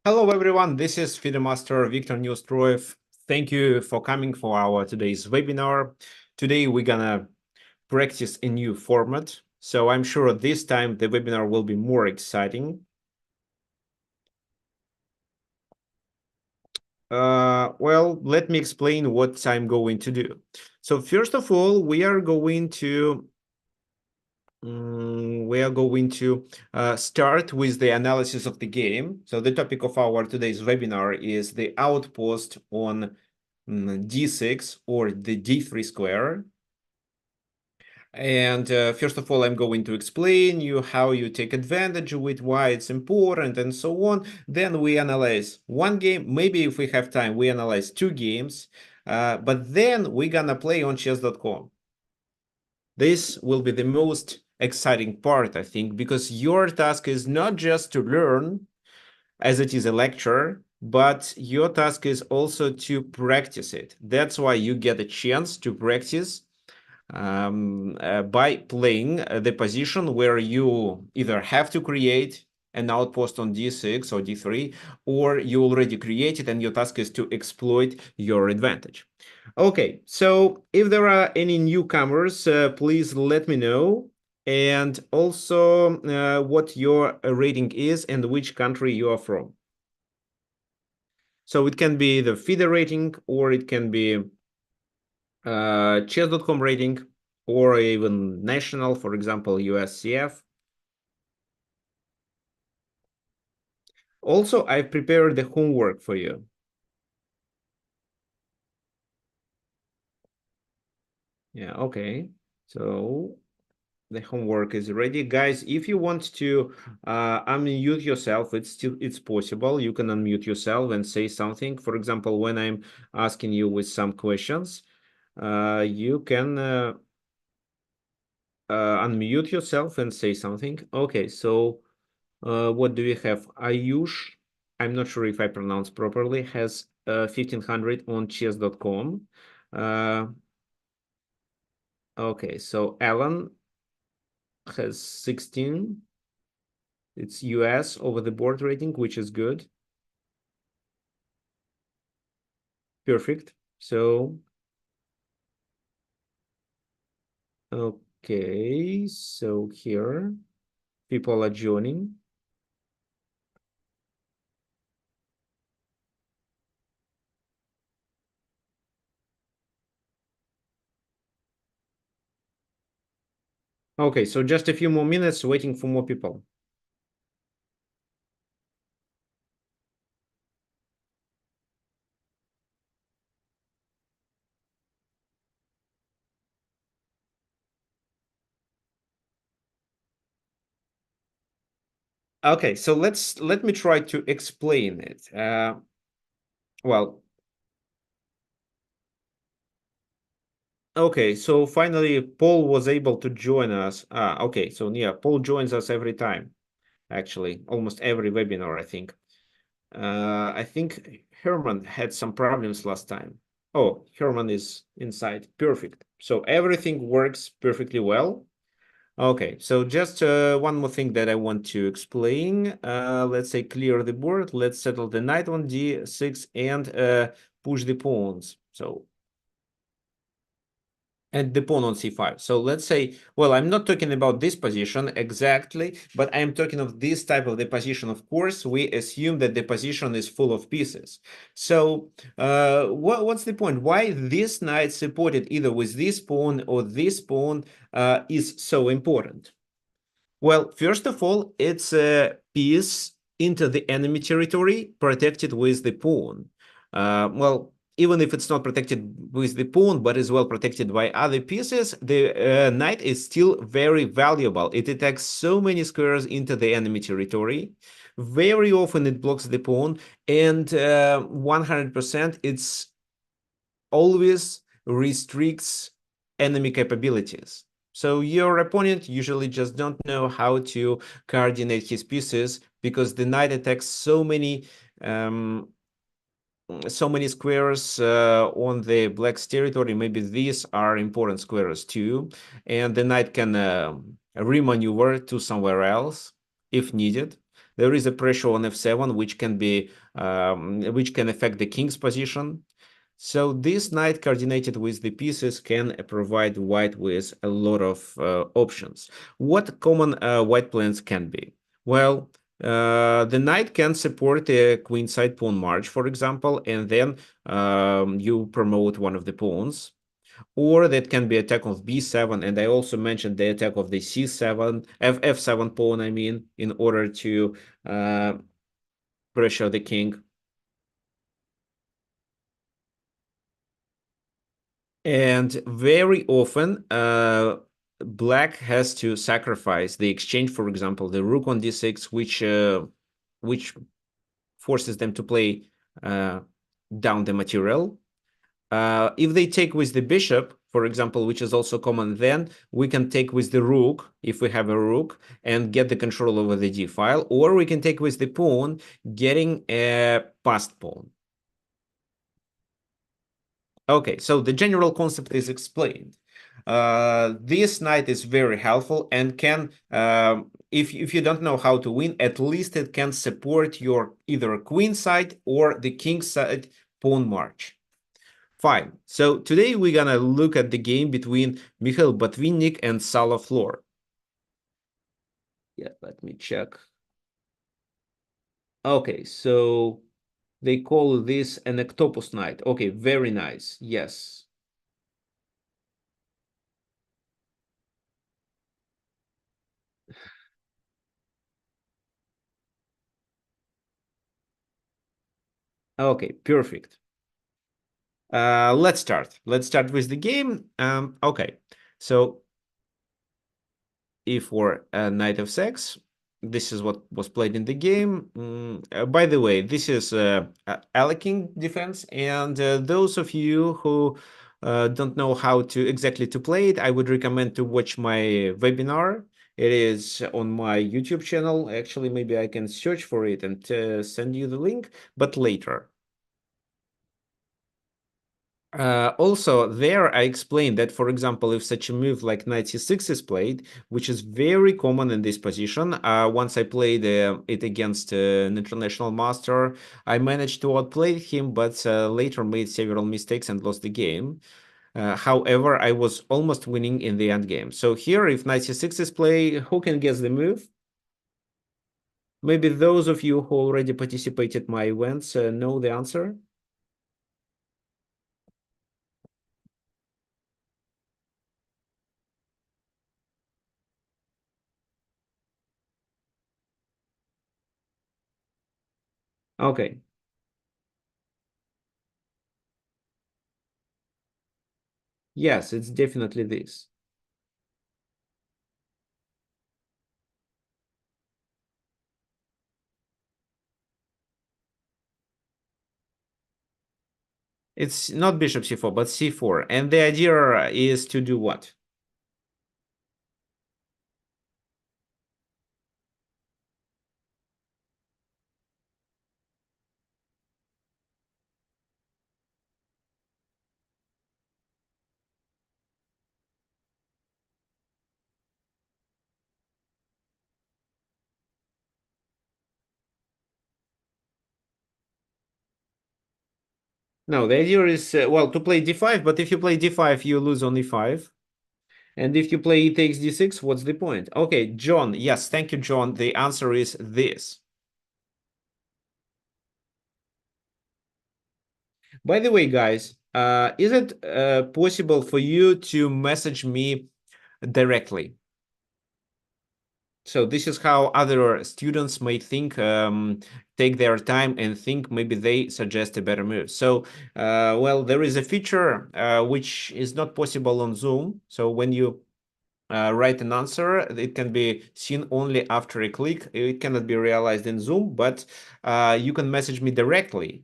Hello, everyone. This is FIDE Master Victor Neustroev. Thank you for coming for our today's webinar. Today, we're gonna practice a new format. So I'm sure this time the webinar will be more exciting. Well, let me explain what I'm going to do. So first of all, we are going to start with the analysis of the game. So the topic of our today's webinar is the outpost on d6 or the d3 square. And first of all, I'm going to explain you how you take advantage of it, why it's important, and so on. Then we analyze one game. Maybe if we have time, we analyze two games. But then we're gonna play on chess.com. This will be the most exciting part, I think, because your task is not just to learn as it is a lecture, but your task is also to practice it. That's why you get a chance to practice by playing the position where you either have to create an outpost on d6 or d3, or you already created and your task is to exploit your advantage. Okay, so if there are any newcomers, please let me know. And also what your rating is and which country you are from. So it can be the FIDE rating, or it can be chess.com rating, or even national, for example, USCF. Also, I've prepared the homework for you. Yeah, okay. So the homework is ready. Guys, if you want to unmute yourself, it's possible. You can unmute yourself and say something. For example, when I'm asking you with some questions, you can unmute yourself and say something. Okay, so what do we have? Ayush, I'm not sure if I pronounced properly, has 1500 on chess.com. Okay, so Alan has 16. It's US over the board rating, which is good. Perfect. So, okay, so here people are joining. Okay, so just a few more minutes waiting for more people. Okay, so let me try to explain it. Well, okay, so finally Paul was able to join us. Okay, so yeah, Paul joins us every time, actually, almost every webinar, I think. I think Herman had some problems last time. Oh, Herman is inside. Perfect. So everything works perfectly well. Okay, so just one more thing that I want to explain. Let's say clear the board. Let's settle the knight on d6 and push the pawns. So and the pawn on c5. So let's say, well, I'm not talking about this position exactly, but I'm talking of this type of the position. Of course, we assume that the position is full of pieces. So what's the point? Why this knight supported either with this pawn or this pawn is so important? Well, first of all, it's a piece into the enemy territory protected with the pawn. Well, even if it's not protected with the pawn, but is well protected by other pieces, the knight is still very valuable. It attacks so many squares into the enemy territory. Very often it blocks the pawn, and 100% it's always restricts enemy capabilities. So your opponent usually just don't know how to coordinate his pieces because the knight attacks um, so many squares on the black's territory. Maybe these are important squares too, and the knight can remaneuver to somewhere else if needed. There is a pressure on f7, which can affect the king's position. So this knight coordinated with the pieces can provide white with a lot of options. What common white plans can be? Well, the knight can support a queenside pawn march, for example, and then you promote one of the pawns. Or that can be attack of b7, and I also mentioned the attack of the c7, f7 pawn, I mean, in order to pressure the king. And very often, black has to sacrifice the exchange, for example, the rook on d6, which forces them to play down the material. If they take with the bishop, for example, which is also common, then we can take with the rook, if we have a rook, and get the control over the d file, or we can take with the pawn, getting a passed pawn. Okay, so the general concept is explained. This knight is very helpful and can, if you don't know how to win, at least it can support your either queen side or the king side pawn march. Fine. So today we're gonna look at the game between Mikhail Botvinnik and Sala Floor. Yeah, let me check. Okay, so they call this an octopus knight. Okay, very nice. Yes. Okay, perfect. Let's start. Let's start with the game. Okay, so e4, knight f6. This is what was played in the game. By the way, this is Aleking defense, and those of you who don't know how to exactly to play it, I would recommend to watch my webinar. It is on my YouTube channel. Actually, maybe I can search for it and send you the link, but later. Also, there I explained that, for example, if such a move like knight c6 is played, which is very common in this position, once I played it against an international master, I managed to outplay him, but later made several mistakes and lost the game. However, I was almost winning in the end game. So here, if knight c6 is played, who can guess the move? Maybe those of you who already participated my events know the answer. Okay. Yes, it's definitely this. It's not bishop c4, but c4. And the idea is to do what? No, the idea is, well, to play d5, but if you play d5, you lose on e5. And if you play e takes d6, what's the point? Okay, John, yes, thank you, John. The answer is this. By the way, guys, is it possible for you to message me directly? So this is how other students may think, take their time and think maybe they suggest a better move. So, well, there is a feature which is not possible on Zoom. So when you write an answer, it can be seen only after a click. It cannot be realized in Zoom, but you can message me directly.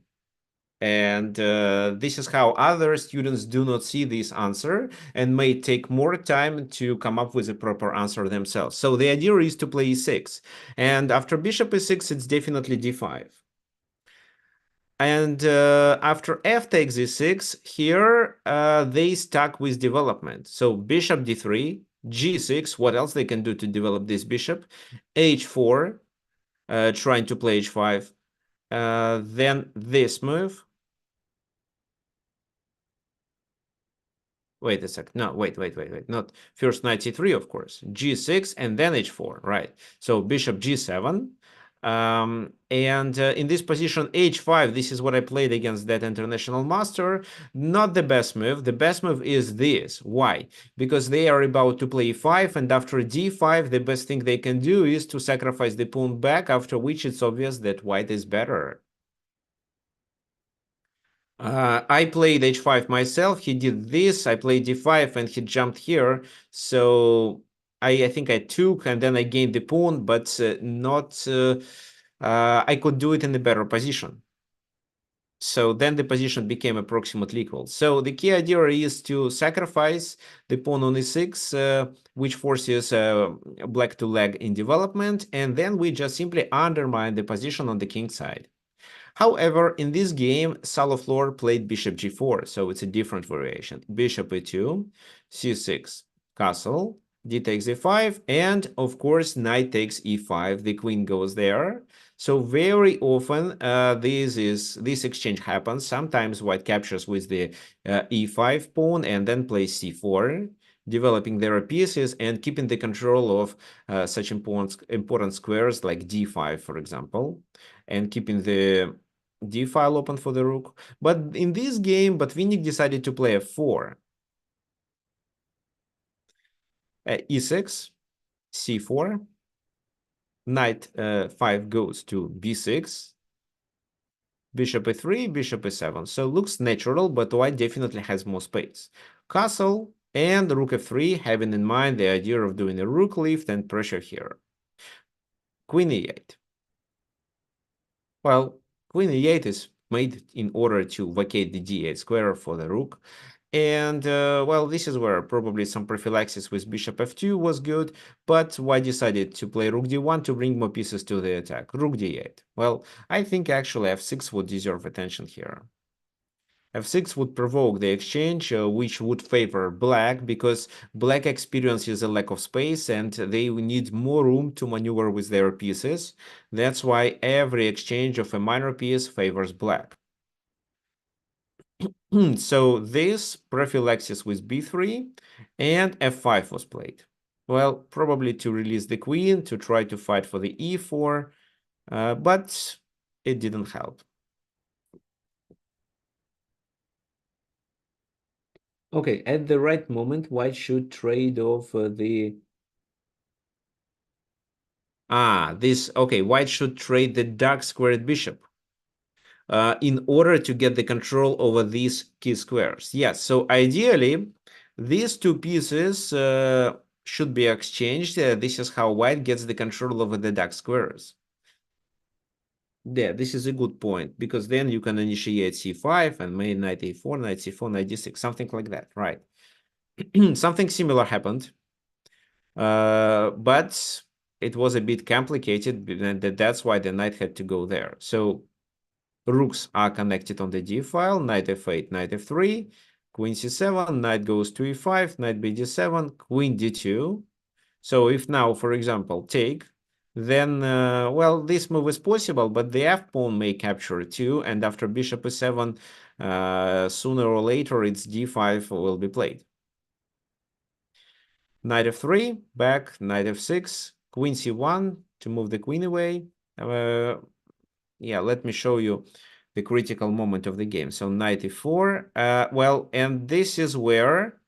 And this is how other students do not see this answer and may take more time to come up with a proper answer themselves. So the idea is to play e6. And after bishop e6, it's definitely d5. And after f takes e6, here they stuck with development. So bishop d3, g6, what else they can do to develop this bishop? h4, trying to play h5. Then this move. Wait a sec. No, wait. Not first knight c3, of course. g6 and then h4, right? So bishop g7. And in this position, h5, this is what I played against that international master. Not the best move. The best move is this. Why? Because they are about to play e5, and after d5, the best thing they can do is to sacrifice the pawn back, after which it's obvious that white is better. I played h5 myself. He did this. I played d5 and he jumped here. So I think I took and then I gained the pawn, but not. I could do it in a better position. So then the position became approximately equal. So the key idea is to sacrifice the pawn on e6, which forces black to lag in development, and then we just simply undermine the position on the king side. However, in this game, Saloflor played bishop g4, so it's a different variation. Bishop e2, c6, castle, d takes e5, and of course, knight takes e5. The queen goes there. So very often, this exchange happens. Sometimes white captures with the e5 pawn and then plays c4, developing their pieces and keeping the control of such important squares like d5, for example, and keeping the d file open for the rook. But in this game, binik decided to play f4. E6, c4, knight 5 goes to b6, bishop e3, bishop e7. So looks natural, but white definitely has more space. Castle and rook f3, having in mind the idea of doing a rook lift and pressure here. Queen e8. Well, queen e8 is made in order to vacate the d8 square for the rook. And, well, this is where probably some prophylaxis with bishop f2 was good, but white decided to play rook d1 to bring more pieces to the attack. Rook d8. Well, I think actually f6 would deserve attention here. f6 would provoke the exchange, which would favor black, because black experiences a lack of space and they need more room to maneuver with their pieces. That's why every exchange of a minor piece favors black. So this prophylaxis with b3 and f5 was played. Well, probably to release the queen, to try to fight for the e4, but it didn't help. Okay, at the right moment, white should trade off the... Okay, white should trade the dark squared bishop in order to get the control over these key squares. Yes, so ideally, these two pieces should be exchanged. This is how white gets the control over the dark squares. Yeah, this is a good point, because then you can initiate c5 and main knight a4, knight c4, knight d6, something like that, right? Something similar happened, but it was a bit complicated, and that's why the knight had to go there. So rooks are connected on the d file, knight f8, knight f3, queen c7, knight goes to e5, knight b d7, queen d2. So if now, for example, take, then, well, this move is possible, but the f-pawn may capture too, and after bishop e7, sooner or later, its d5 will be played. Knight f3, back, knight f6, queen c1 to move the queen away. Yeah, let me show you the critical moment of the game. So knight e4, well, and this is where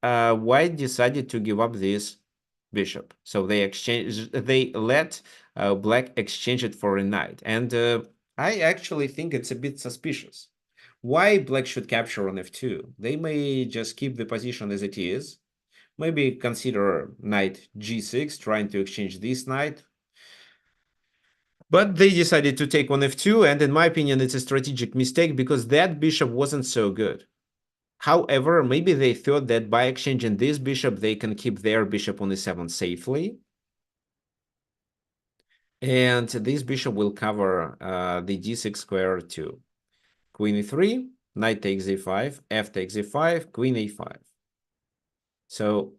white decided to give up this bishop. So they let black exchange it for a knight. And I actually think it's a bit suspicious. Why black should capture on f2? They may just keep the position as it is. Maybe consider knight g6, trying to exchange this knight. But they decided to take on f2, and in my opinion, it's a strategic mistake because that bishop wasn't so good. However, maybe they thought that by exchanging this bishop, they can keep their bishop on e7 safely. And this bishop will cover the d6 square too. Queen e3, knight takes e5, f takes e5, queen e5. So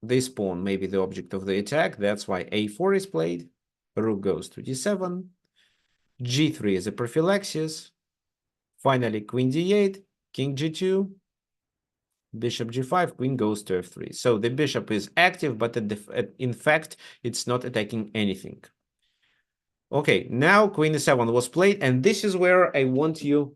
this pawn may be the object of the attack. That's why a4 is played. rook goes to d7, g3 is a prophylaxis, finally queen d8, king g2, bishop g5, queen goes to f3. So the bishop is active, but in fact, it's not attacking anything. Okay, now queen e7 was played, and this is where I want you.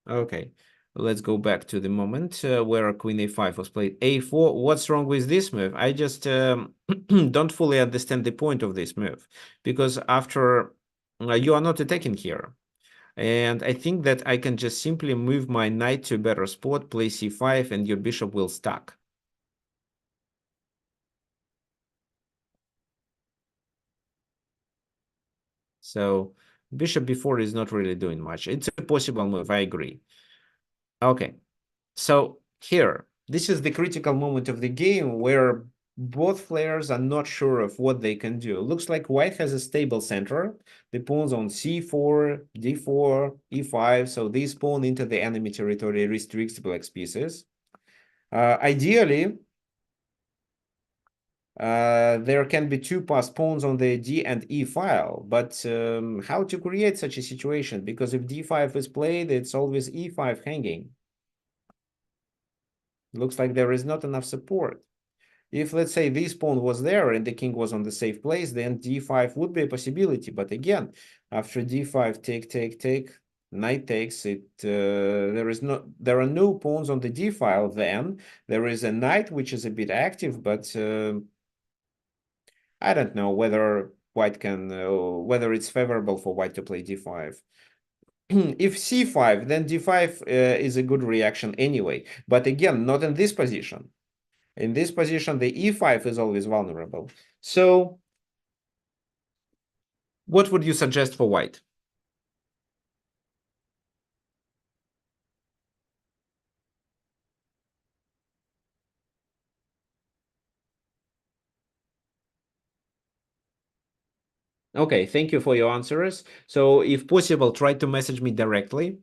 Okay, let's go back to the moment where queen a5 was played. a4. What's wrong with this move? I just don't fully understand the point of this move, because after you are not attacking here. And I think that I can just simply move my knight to a better spot, play c5, and your bishop will stack. So bishop b4 is not really doing much. It's a possible move, I agree. Okay, so here, this is the critical moment of the game where both players are not sure of what they can do. Looks like white has a stable center. The pawns on c4, d4, e5, so this pawn into the enemy territory restricts black's pieces. Ideally, there can be two passed pawns on the d and e file, but how to create such a situation? Because if d5 is played, it's always e5 hanging. Looks like there is not enough support. If, let's say, this pawn was there and the king was on the safe place, then d5 would be a possibility. But again, after d5, take, knight takes it. There are no pawns on the d file. Then there is a knight which is a bit active, but I don't know whether white can whether it's favorable for white to play d5. If c5, then d5 is a good reaction anyway. But again, not in this position. In this position, the e5 is always vulnerable. So what would you suggest for white? Okay, thank you for your answers. So if possible, try to message me directly.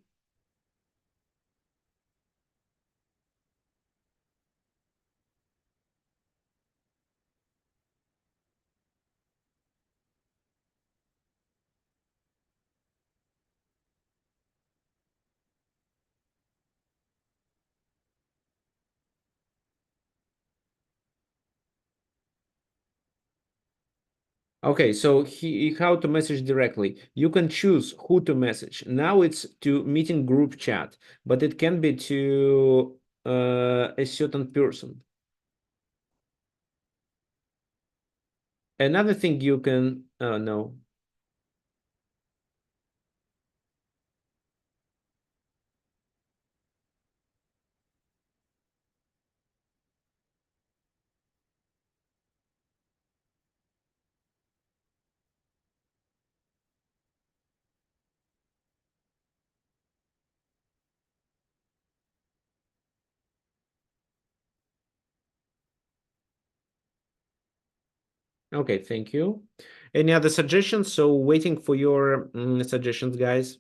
Okay, so how to message directly. You can choose who to message. Now it's to meeting group chat, but it can be to a certain person. Another thing you can, no. Okay, thank you. Any other suggestions? So waiting for your suggestions, guys.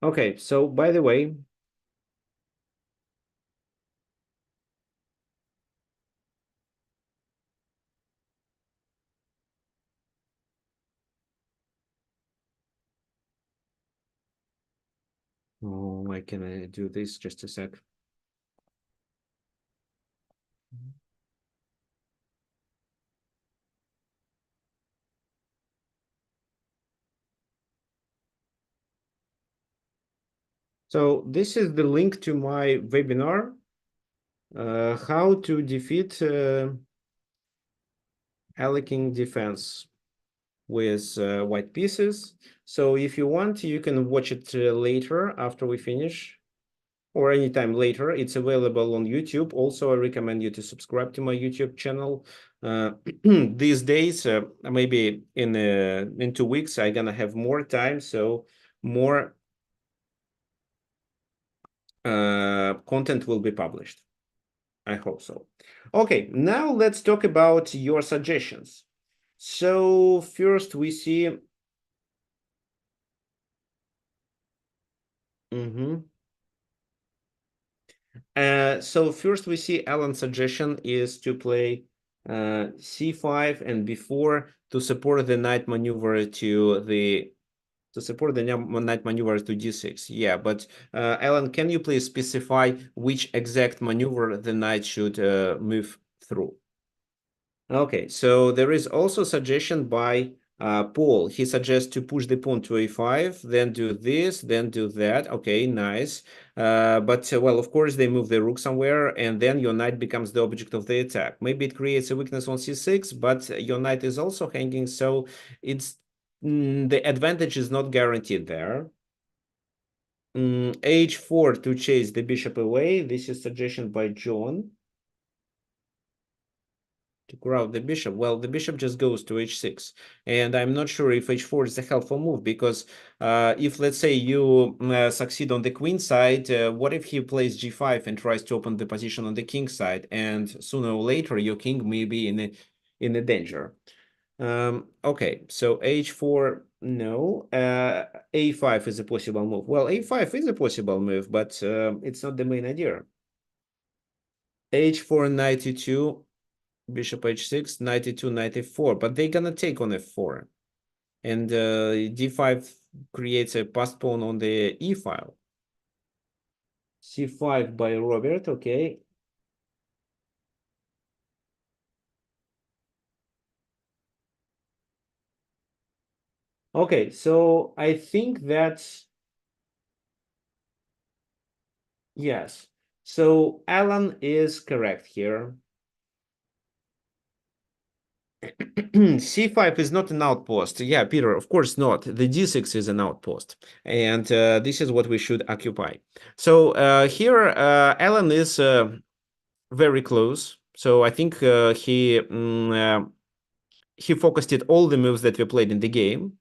Okay, so by the way, oh, why can I do this? Just a sec. So this is the link to my webinar, how to defeat King defense. with white pieces. So if you want, you can watch it later after we finish, or anytime later. It's available on YouTube. Also, I recommend you to subscribe to my YouTube channel. These days, maybe in 2 weeks, I'm gonna have more time, so more content will be published. I hope so. Okay, now let's talk about your suggestions. So first we see. So first we see Alan's suggestion is to play c5 and b4 to support the knight maneuver knight maneuver to d6. Yeah, but Alan, can you please specify which exact maneuver the knight should move through? Okay, so there is also suggestion by Paul. He suggests to push the pawn to a5, then do this, then do that. Okay, nice. But well, of course, they move the rook somewhere, and then your knight becomes the object of the attack. Maybe it creates a weakness on c6, but your knight is also hanging, so it's the advantage is not guaranteed there. H4 to chase the bishop away. This is suggestion by John. To crowd the bishop. Well, the bishop just goes to h6, and I'm not sure if h4 is a helpful move, because if, let's say, you succeed on the queen side, what if he plays g5 and tries to open the position on the king side, and sooner or later your king may be in a danger. Okay, so h4, no. A5 is a possible move. Well, a5 is a possible move, but it's not the main idea. h4, knight e2, bishop h6, knight e2, knight e4, but they're gonna take on f4, and d5 creates a passed pawn on the e file. c5 by Robert. Okay, okay, so I think that's yes. So Alan is correct here. c5 is not an outpost. Yeah, Peter, of course not. The d6 is an outpost, and this is what we should occupy. So here Alan is very close. So I think he focused it all the moves that we played in the game.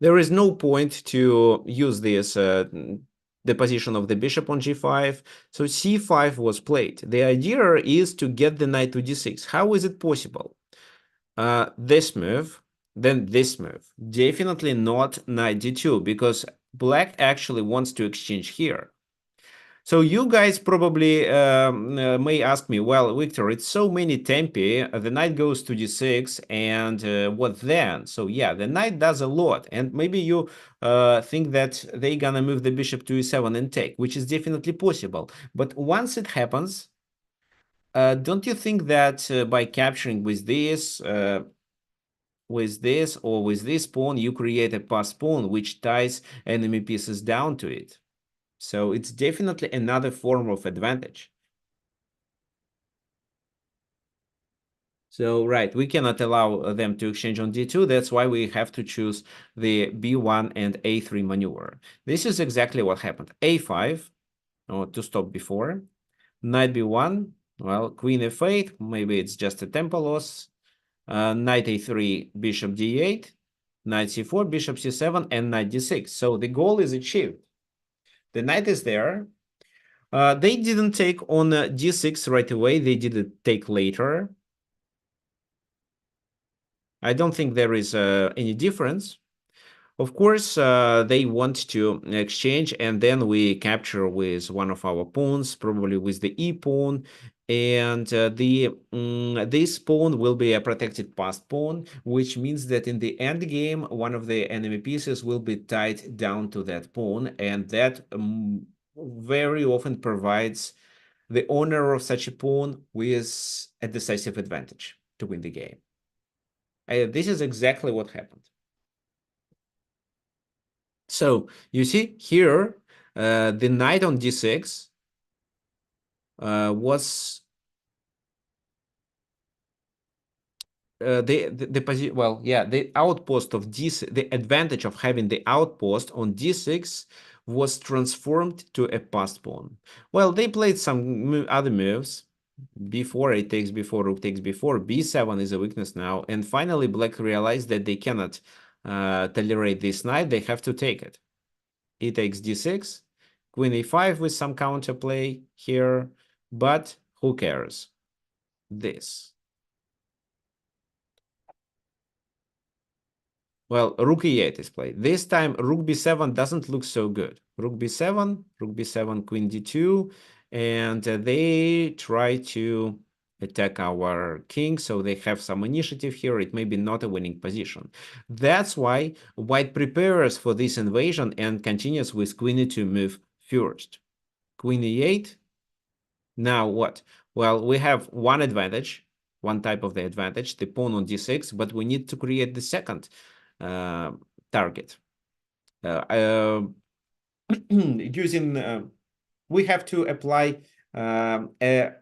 There is no point to use this the position of the bishop on g5. So c5 was played. The idea is to get the knight to d6. How is it possible? This move, then this move. Definitely not knight d2, because black actually wants to exchange here. So you guys probably may ask me, well, Victor, it's so many tempi, the knight goes to d6, and what then? So yeah, the knight does a lot, and maybe you think that they're gonna move the bishop to e7 and take, which is definitely possible. But once it happens, don't you think that by capturing with this or with this pawn, you create a passed pawn which ties enemy pieces down to it? So it's definitely another form of advantage. So, right, we cannot allow them to exchange on d2. That's why we have to choose the b1 and a3 maneuver. This is exactly what happened. a5, or to stop before. Knight b1, well, queen f8, maybe it's just a tempo loss. Knight a3, bishop d8, knight c4, bishop c7, and knight d6. So the goal is achieved. The knight is there. They didn't take on d6 right away. They did it take later. I don't think there is any difference. Of course, they want to exchange, and then we capture with one of our pawns, probably with the e pawn, and this pawn will be a protected passed pawn, which means that in the end game, one of the enemy pieces will be tied down to that pawn, and that very often provides the owner of such a pawn with a decisive advantage to win the game. This is exactly what happened. So you see here, the knight on d6 was the outpost of D6, the advantage of having the outpost on D6 was transformed to a passed pawn. Well, they played some other moves. B4, a takes before, rook takes before, B7 is a weakness now, and finally black realized that they cannot tolerate this knight, they have to take it. E takes D6, queen A5 with some counterplay here, but who cares? This. Well, rook e8 is played. This time, rook b7 doesn't look so good. Rook b7, queen d2, and they try to attack our king, so they have some initiative here. It may be not a winning position. That's why white prepares for this invasion and continues with queen e2 move first. Queen e8. Now what? Well, we have one advantage, one type of the advantage, the pawn on d6, but we need to create the second target. Using we have to apply a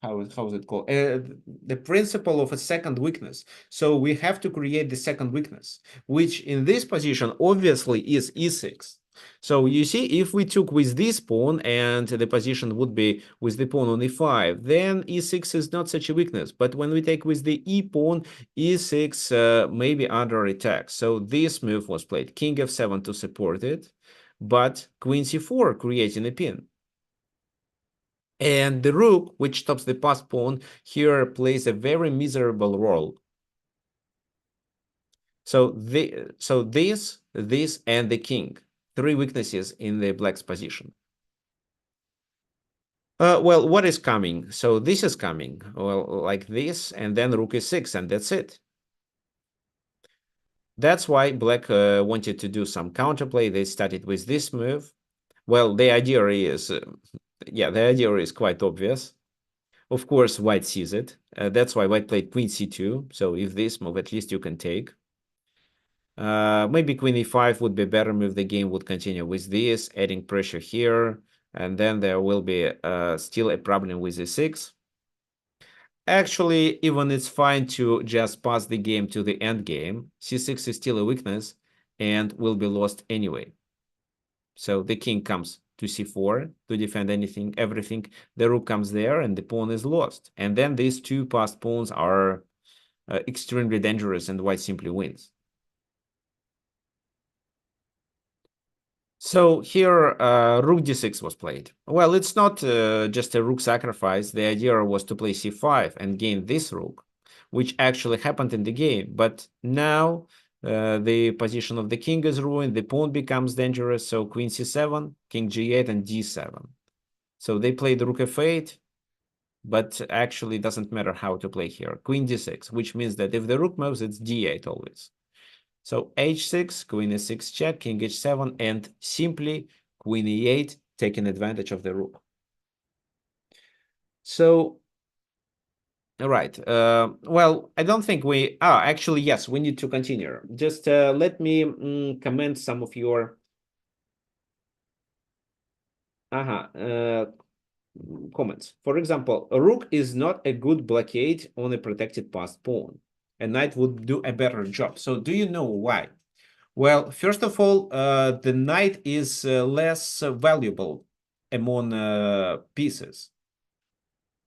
how is it called? The principle of a second weakness. So we have to create the second weakness, which in this position obviously is e6. So you see, if we took with this pawn and the position would be with the pawn on e5, then e6 is not such a weakness. But when we take with the e pawn, e6 may be under attack. So this move was played, king f7 to support it, but queen c4 creating a pin. And the rook, which stops the passed pawn, here plays a very miserable role. So this, and the king, three weaknesses in the black's position. Well, what is coming? So this is coming, well, like this, and then rook e6, and that's it. That's why black wanted to do some counterplay. They started with this move. Well, the idea is, the idea is quite obvious. Of course, white sees it. That's why white played queen c2. So if this move, at least you can take. Maybe queen e5 would be better move. The game would continue with this, adding pressure here. And then there will be still a problem with e6. Actually, even it's fine to just pass the game to the end game. c6 is still a weakness and will be lost anyway. So the king comes to c4 to defend everything. The rook comes there and the pawn is lost. And then these two passed pawns are extremely dangerous and white simply wins. So here rook d6 was played. Well, it's not just a rook sacrifice. The idea was to play c5 and gain this rook, which actually happened in the game. But now the position of the king is ruined. The pawn becomes dangerous. So queen c7, king g8, and d7. So they played rook f8, but actually it doesn't matter how to play here. Queen d6, which means that if the rook moves, it's d8 always. So h6, queen e6 check, king h7, and simply queen e8, taking advantage of the rook. So, all right. Well, I don't think we... actually, yes, we need to continue. Just let me comment some of your... comments. For example, a rook is not a good blockade on a protected passed pawn. A knight would do a better job. So do you know why? Well, first of all, the knight is less valuable among pieces,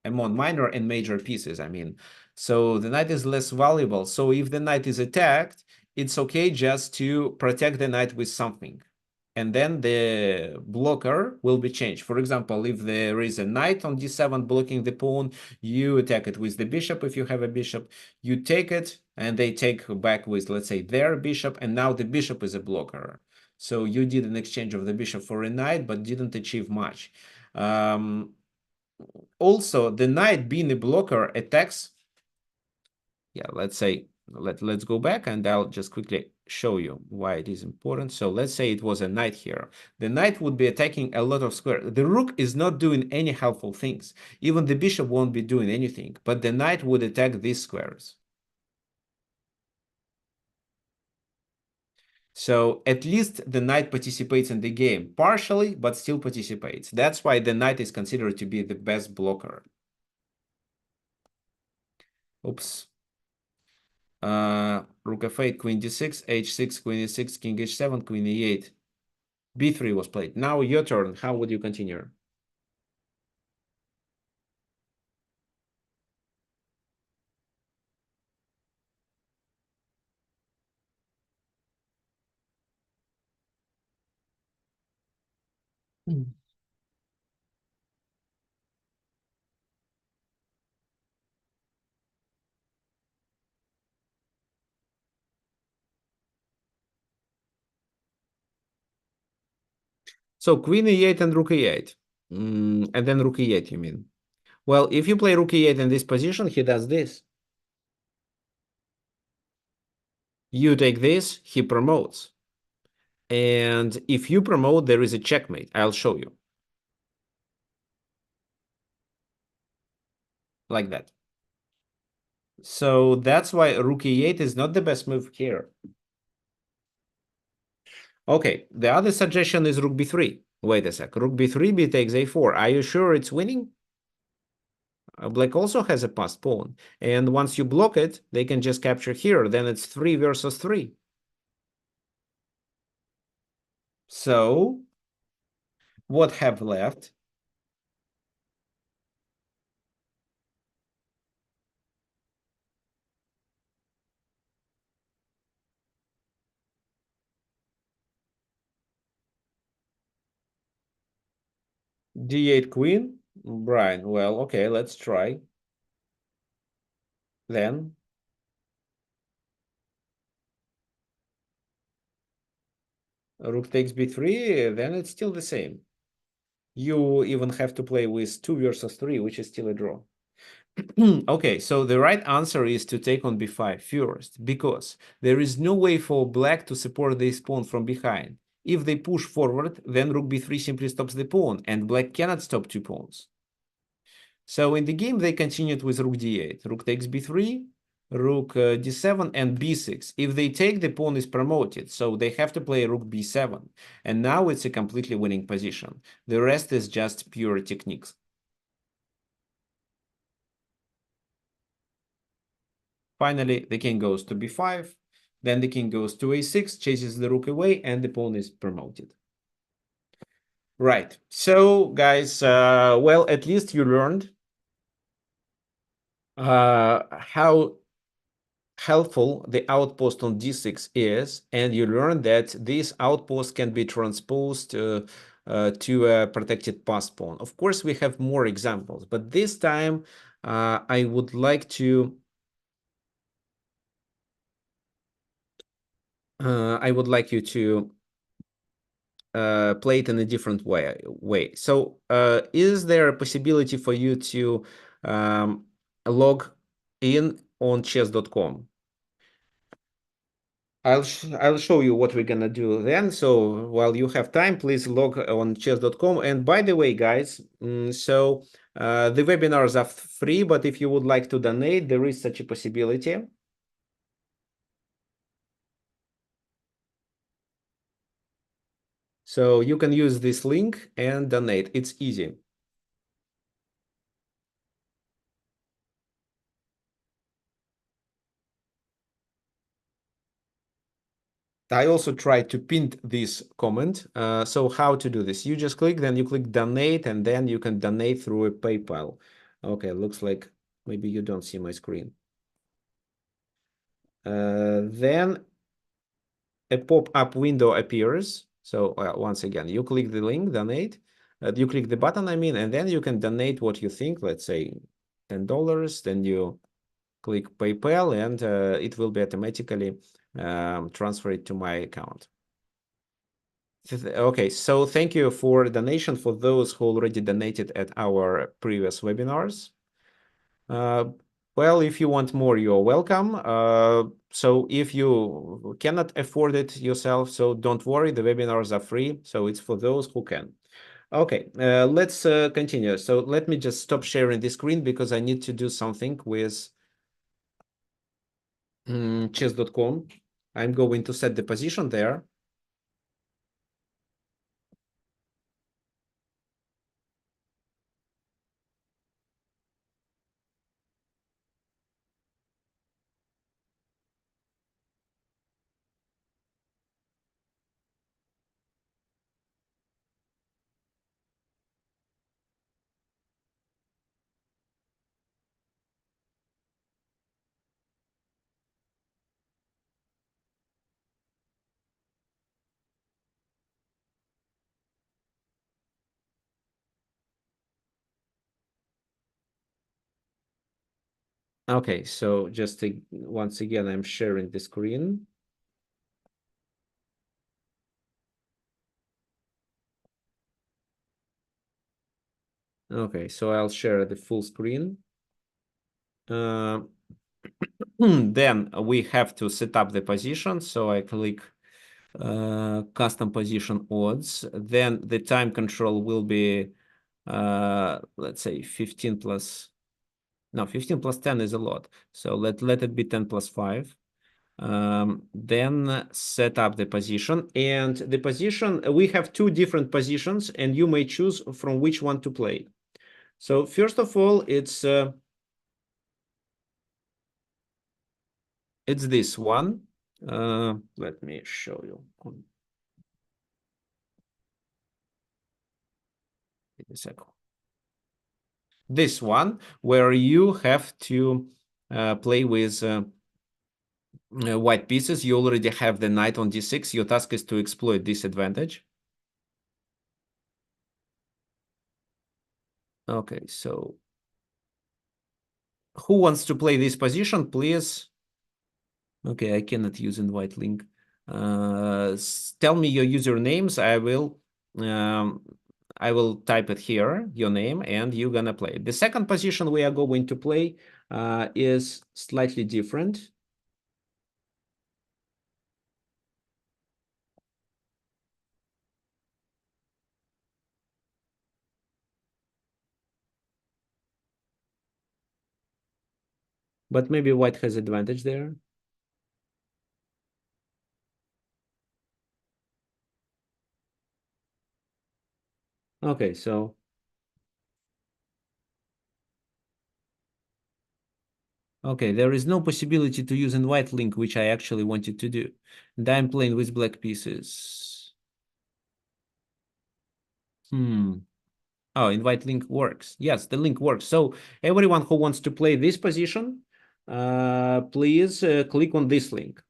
among minor and major pieces, I mean. So the knight is less valuable. So if the knight is attacked, it's okay just to protect the knight with something. And then the blocker will be changed. For example, if there is a knight on d7 blocking the pawn, you attack it with the bishop. If you have a bishop, you take it and they take back with, let's say, their bishop, and now the bishop is a blocker. So you did an exchange of the bishop for a knight, but didn't achieve much. Also, the knight being a blocker attacks. Yeah, let's say, let's go back and I'll just quickly show you why it is important. So let's say it was a knight here. The knight would be attacking a lot of squares. The rook is not doing any helpful things. Even the bishop won't be doing anything, but the knight would attack these squares. So at least the knight participates in the game, partially, but still participates. That's why the knight is considered to be the best blocker. Oops. Rook f8, queen d6, h6, queen e6, king h7, queen e8. b3 was played. Now your turn. How would you continue? So queen e8 and rook e8. And then rook e8, you mean? Well, if you play rook e8 in this position, he does this. You take this, he promotes. And if you promote, there is a checkmate. I'll show you. Like that. So that's why rook e8 is not the best move here. Okay, the other suggestion is rook b3. Wait a sec. Rook b3, b takes a4. Are you sure it's winning? Black also has a passed pawn. And once you block it, they can just capture here. Then it's 3 versus 3. So what have left? d8 queen? Brian, well, okay, let's try. Then rook takes b3, then it's still the same. You even have to play with 2 versus 3, which is still a draw. Okay, so the right answer is to take on b5 first, because there is no way for black to support this pawn from behind. If they push forward, then rook b3 simply stops the pawn, and black cannot stop 2 pawns. So in the game, they continued with rook d8. Rook takes b3, rook d7, and b6. If they take, the pawn is promoted, so they have to play rook b7. And now it's a completely winning position. The rest is just pure techniques. Finally, the king goes to b5. Then the king goes to a6, chases the rook away, and the pawn is promoted. Right. So, guys, well, at least you learned how helpful the outpost on d6 is, and you learn that this outpost can be transposed to a protected pass pawn. Of course, we have more examples, but this time I would like to you to play it in a different way. So, is there a possibility for you to log in on chess.com? I'll show you what we're gonna do then. So while you have time, please log on chess.com. And by the way, guys, the webinars are free, but if you would like to donate, there is such a possibility. So you can use this link and donate. It's easy. I also tried to pin this comment. So how to do this? You just click, then you click donate, and then you can donate through a PayPal. Okay, looks like maybe you don't see my screen. Then a pop-up window appears. So once again, you click the link, donate. You click the button, I mean, and then you can donate what you think. Let's say $10. Then you click PayPal, and it will be automatically transferred to my account. Okay, so thank you for donation for those who already donated at our previous webinars. Well, if you want more, you're welcome. So if you cannot afford it yourself, so don't worry, the webinars are free, so it's for those who can. Okay, let's continue. So let me just stop sharing the screen because I need to do something with chess.com. I'm going to set the position there. Okay, so just once again, I'm sharing the screen. Okay, so I'll share the full screen. Then we have to set up the position. So I click custom position odds. Then the time control will be, let's say 15 plus, no, 15 plus 10 is a lot. So let it be 10 plus 5. Then set up the position, and the position, we have two different positions, and you may choose from which one to play. So first of all, it's this one. Let me show you. A second. This one, where you have to play with white pieces. You already have the knight on d6. Your task is to exploit this advantage. Okay, so who wants to play this position, please? Okay, I cannot use invite link. Tell me your usernames. I will type it here, your name, and you're gonna play. The second position we are going to play is slightly different. But maybe white has advantage there. Okay, so okay, there is no possibility to use invite link, which I actually wanted to do. And I'm playing with black pieces. Oh, invite link works. Yes, the link works. So everyone who wants to play this position, please click on this link.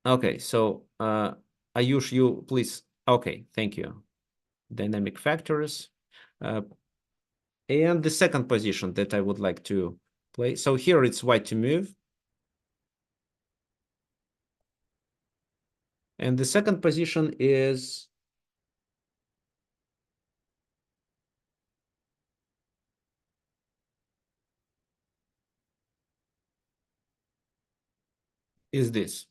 Okay, so Ayush, you please. Okay, thank you. Dynamic factors. And the second position that I would like to play. So here it's white to move. And the second position is this.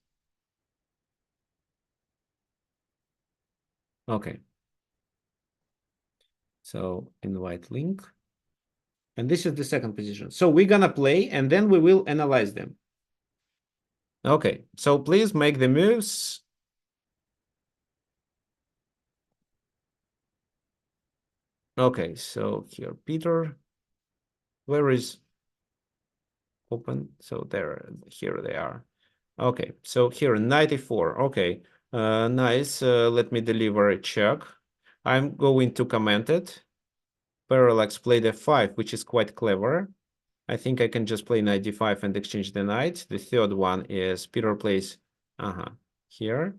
Okay. So invite link. And this is the second position. So we're gonna play and then we will analyze them. Okay, so please make the moves. Okay, so here, Peter, where is open? So there, here they are. Okay, so here, 94. Okay, nice. Let me deliver a check. I'm going to comment it. Parallax played f5, which is quite clever. I think I can just play knight d5 and exchange the knight. The third one is Peter plays here.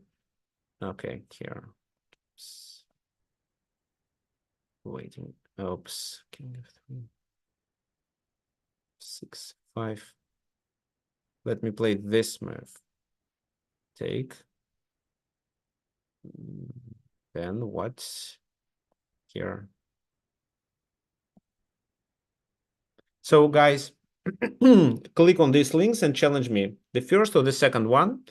Okay, here. Oops. Waiting. Oops. King of 3. 6, 5. Let me play this move. Take. Then what? Here. So guys, click on these links and challenge me. The first or the second one.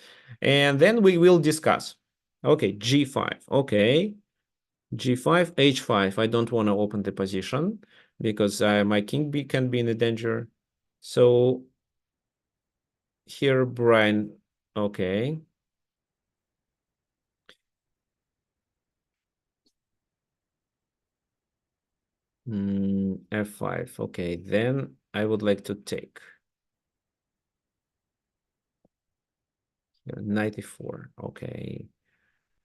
And then we will discuss. Okay, g5. Okay. g5, h5. I don't want to open the position because my king can be in a danger. So here, Brian. Okay. f5. Okay, then I would like to take 94. Okay,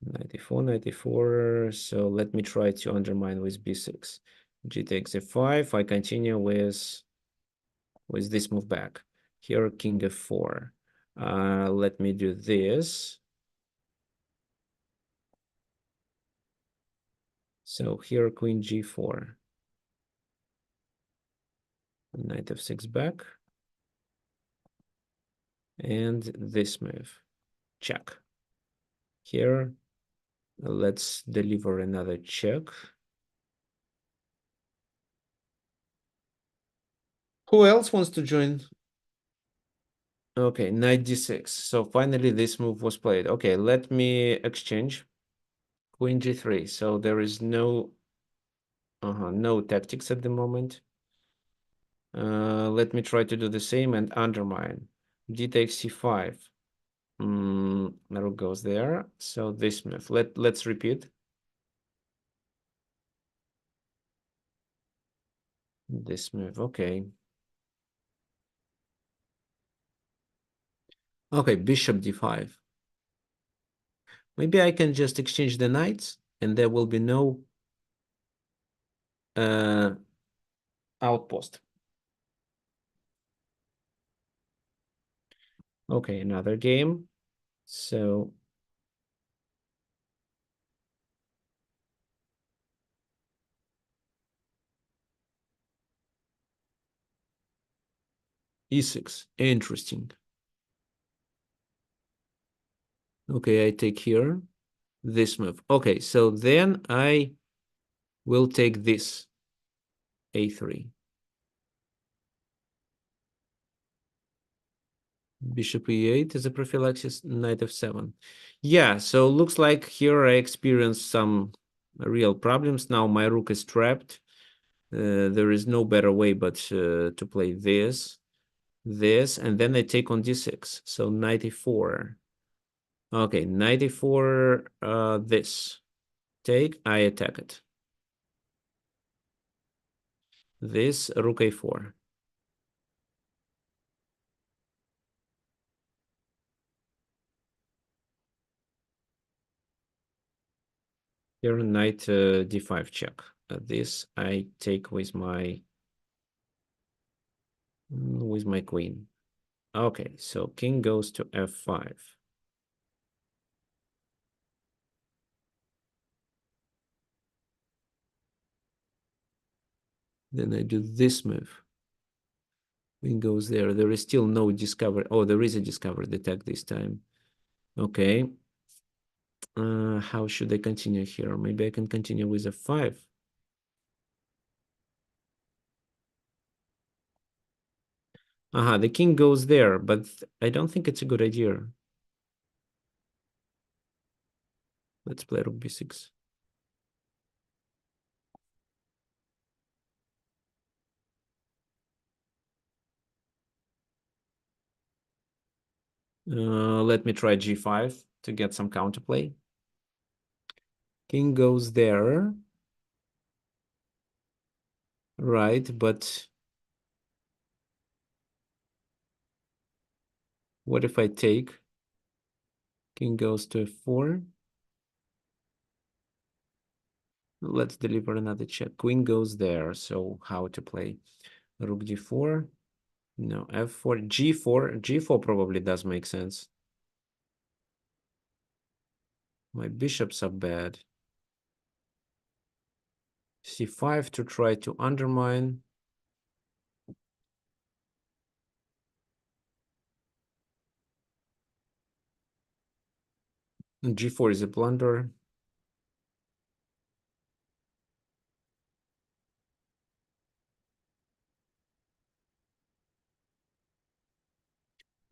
94, 94. So let me try to undermine with b6. G takes f5. I continue with this move back. Here, king f4. Let me do this. So here, queen g4. Knight f6 back. And this move. Check. Here, let's deliver another check. Who else wants to join? Okay, knight d6. So finally this move was played. Okay, let me exchange. Queen g3. So there is no tactics at the moment. Let me try to do the same and undermine. D takes c5. Rook goes there. So this move. Let's repeat. This move. Okay. Okay, bishop d5. Maybe I can just exchange the knights and there will be no outpost. Okay, another game. So e6. Interesting. Okay, I take here this move. Okay, so then I will take this a3. Bishop e8 is a prophylaxis, knight f7. Yeah, so looks like here I experienced some real problems. Now my rook is trapped. There is no better way but to play this, and then I take on d6. So knight e4. Okay, knight e4, this. Take, I attack it. This, rook a4. Here, knight d5 check. This I take with my queen. Okay, so king goes to f5. Then I do this move. Queen goes there. There is still no discovery. Oh, there is a discovered attack this time. Okay. How should I continue here? Maybe I can continue with f5. The king goes there, but I don't think it's a good idea. Let's play rook b6. Let me try g5 to get some counterplay. King goes there. Right, but what if I take? King goes to f4. Let's deliver another check. Queen goes there, so how to play? Rook d4. No, f4, g4. G4 probably does make sense. My bishops are bad. c5 to try to undermine. G4 is a blunder.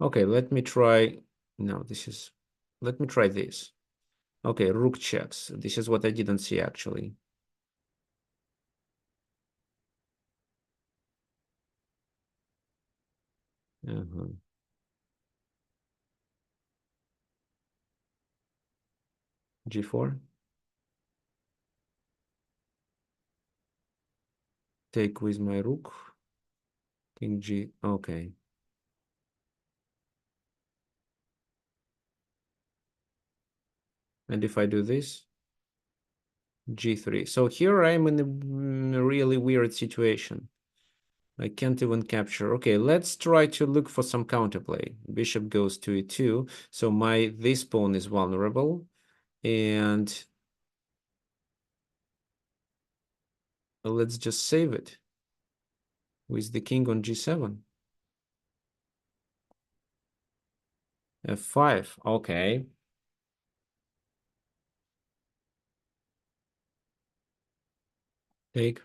Okay, let me try. No, let me try this. Okay, rook checks. This is what I didn't see actually. G4. Take with my rook. King G. Okay. And if I do this, G3. So here I'm in a really weird situation. I can't even capture. Okay, let's try to look for some counterplay. Bishop goes to e2. So this pawn is vulnerable. And let's just save it with the king on g7. f5. Okay. Take.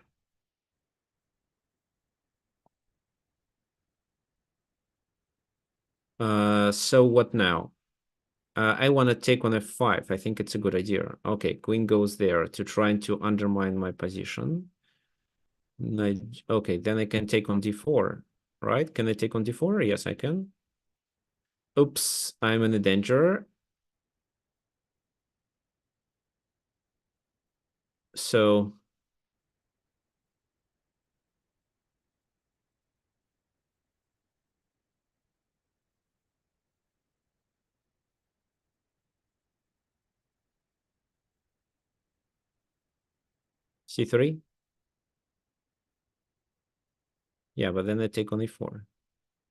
So what now? I want to take on f5. I think it's a good idea. Okay, queen goes there to try to undermine my position. Okay, then I can take on d4, right? Can I take on d4? Yes, I can. Oops, I'm in a danger. So c3. Yeah, but then I take on e4.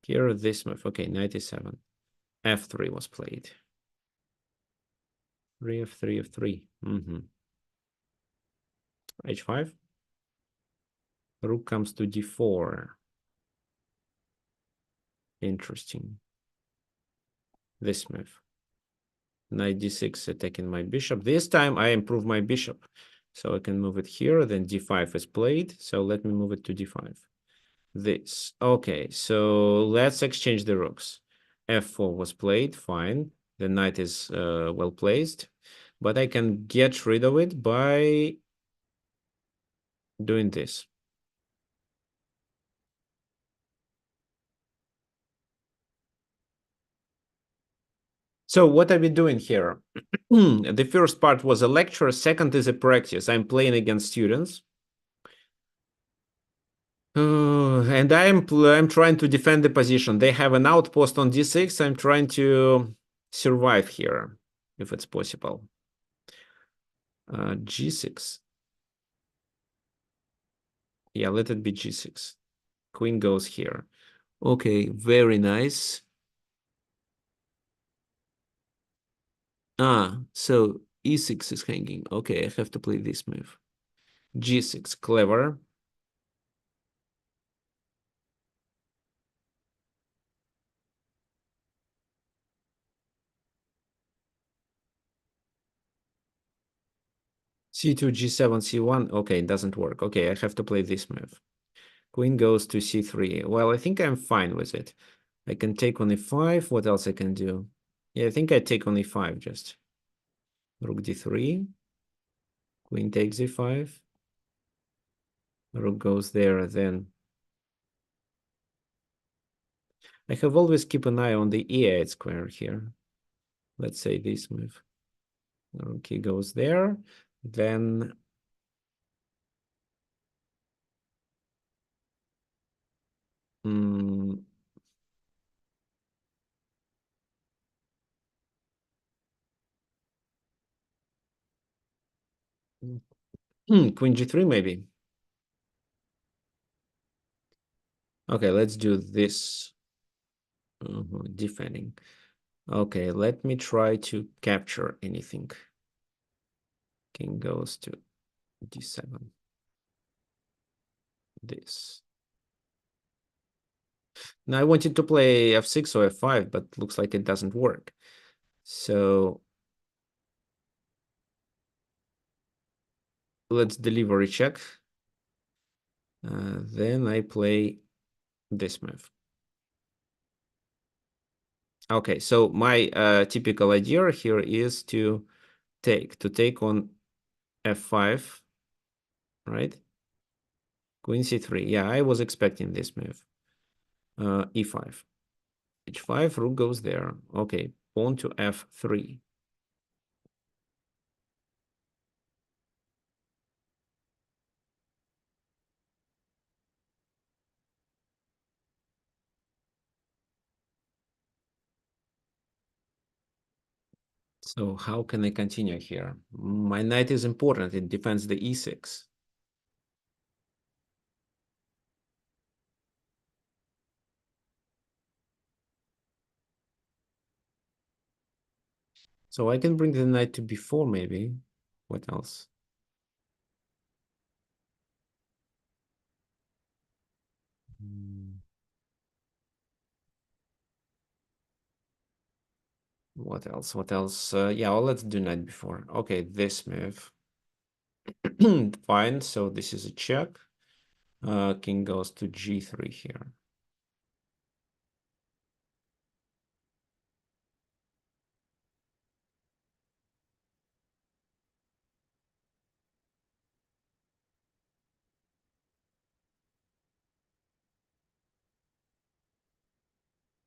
Here, this move. Okay, knight e7. f3 was played. 3 f3 f3. h5. Rook comes to d4. Interesting. This move. Knight d6 attacking my bishop. This time I improve my bishop. So I can move it here. Then d5 is played. So let me move it to d5. This. Okay, so let's exchange the rooks. f4 was played. Fine. The knight is well placed. But I can get rid of it by doing this. So what are we doing here? The first part was a lecture. Second is a practice. I'm playing against students. And I'm trying to defend the position. They have an outpost on d6. I'm trying to survive here, if it's possible. G6. Yeah, let it be g6. Queen goes here. Okay, very nice. So e6 is hanging. Okay, I have to play this move. G6, clever. C2, G7, C1. Okay, it doesn't work. Okay, I have to play this move. Queen goes to C3. Well, I think I'm fine with it. I can take on e5. What else I can do? Yeah, I think I take on e5 just. Rook d3. Queen takes e5. Rook goes there, then. I have always keep an eye on the e8 square here. Let's say this move. Rook he goes there. Then Queen g3 maybe. Okay, let's do this. Defending. Okay, let me try to capture anything. King goes to d7. This. Now I wanted to play f6 or f5, but looks like it doesn't work. So let's delivery check. Then I play this move. Okay, so my typical idea here is to take on f5, right? Queen c3. Yeah, I was expecting this move. E5. h5, rook goes there. Okay, pawn to f3. So how can I continue here? My knight is important. It defends the e6. So I can bring the knight to b4 maybe. What else? What else? What else? Yeah, well, let's do knight before. Okay, this move. Fine. So this is a check. King goes to g3 here.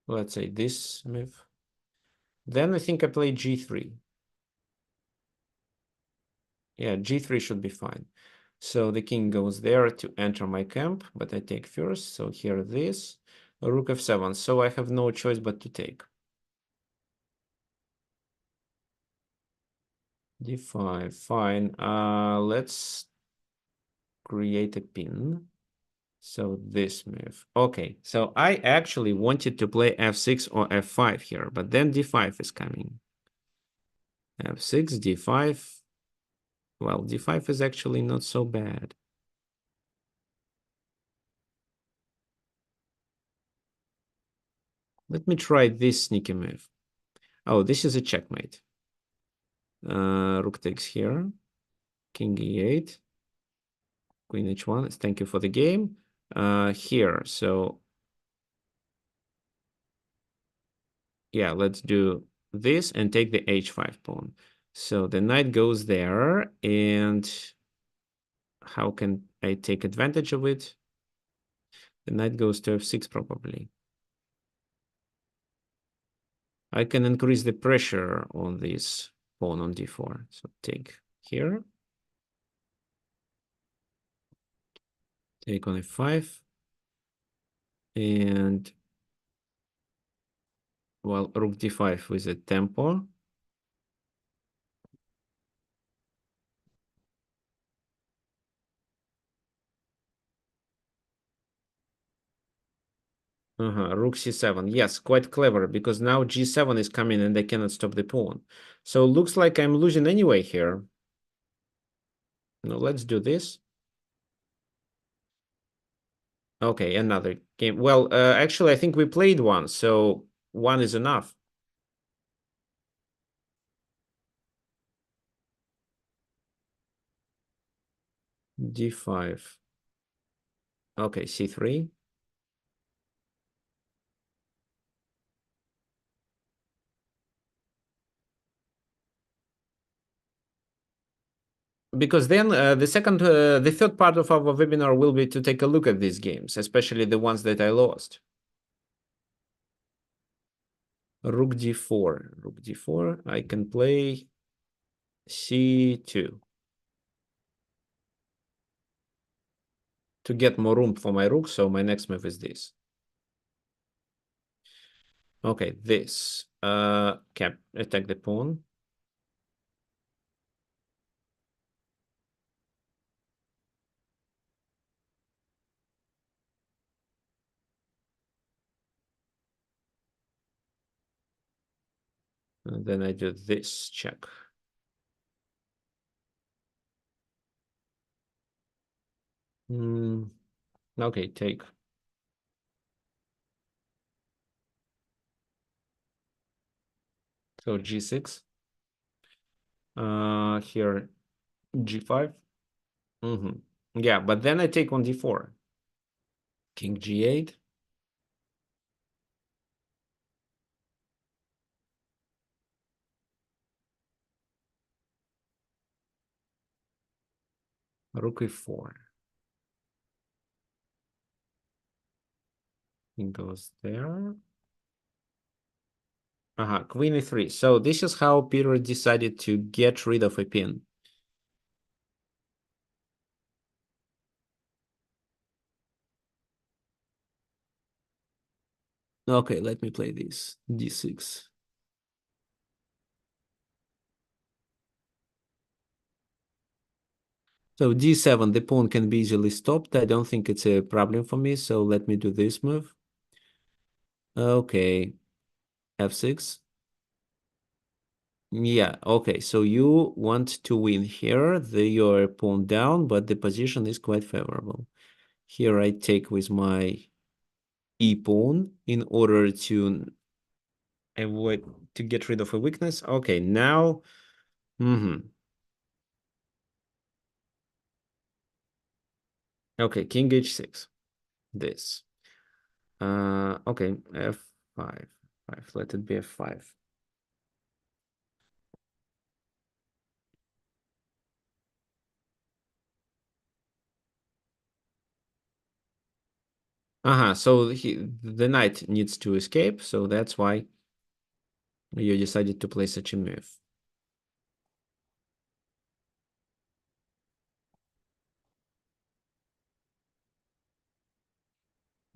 Let's say this move. Then I think I play g3. Yeah, g3 should be fine. So the king goes there to enter my camp, but I take first. So here this, rook f7. So I have no choice but to take. d5, fine. Let's create a pin. So this move. Okay, so I actually wanted to play f6 or f5 here, but then d5 is coming. f6, d5. Well, d5 is actually not so bad. Let me try this sneaky move. Oh, this is a checkmate. Rook takes here. King e8. Queen h1. Thank you for the game. Here, so yeah, let's do this and take the h5 pawn. So the knight goes there, and how can I take advantage of it? The knight goes to f6 probably. I can increase the pressure on this pawn on d4. So take here. Take on f5. And, well, rook d5 with a tempo. Rook c7. Yes, quite clever, because now g7 is coming and I cannot stop the pawn. So looks like I'm losing anyway here. Now let's do this. Okay, another game. Well, actually, I think we played one, so one is enough. d5. Okay, c3. Because then the third part of our webinar will be to take a look at these games, especially the ones that I lost. Rook d4. Rook d4. I can play c2 to get more room for my rook. So my next move is this. Okay, this. Can attack the pawn. And then I do this check. Okay, take. So g6. Here g5. Yeah, but then I take on d4. King g8. Rook e4. It goes there. Queen e3. So this is how Peter decided to get rid of a pin. Okay, let me play this. d6. So d7, the pawn can be easily stopped. I don't think it's a problem for me. So let me do this move. Okay, f6. Yeah, okay. So you want to win here. Your pawn down, but the position is quite favorable. Here I take with my e pawn in order to avoid to get rid of a weakness. Okay, now, okay, king h6. This. Okay, f5. Five. Let it be f5. So the knight needs to escape, so that's why you decided to play such a move.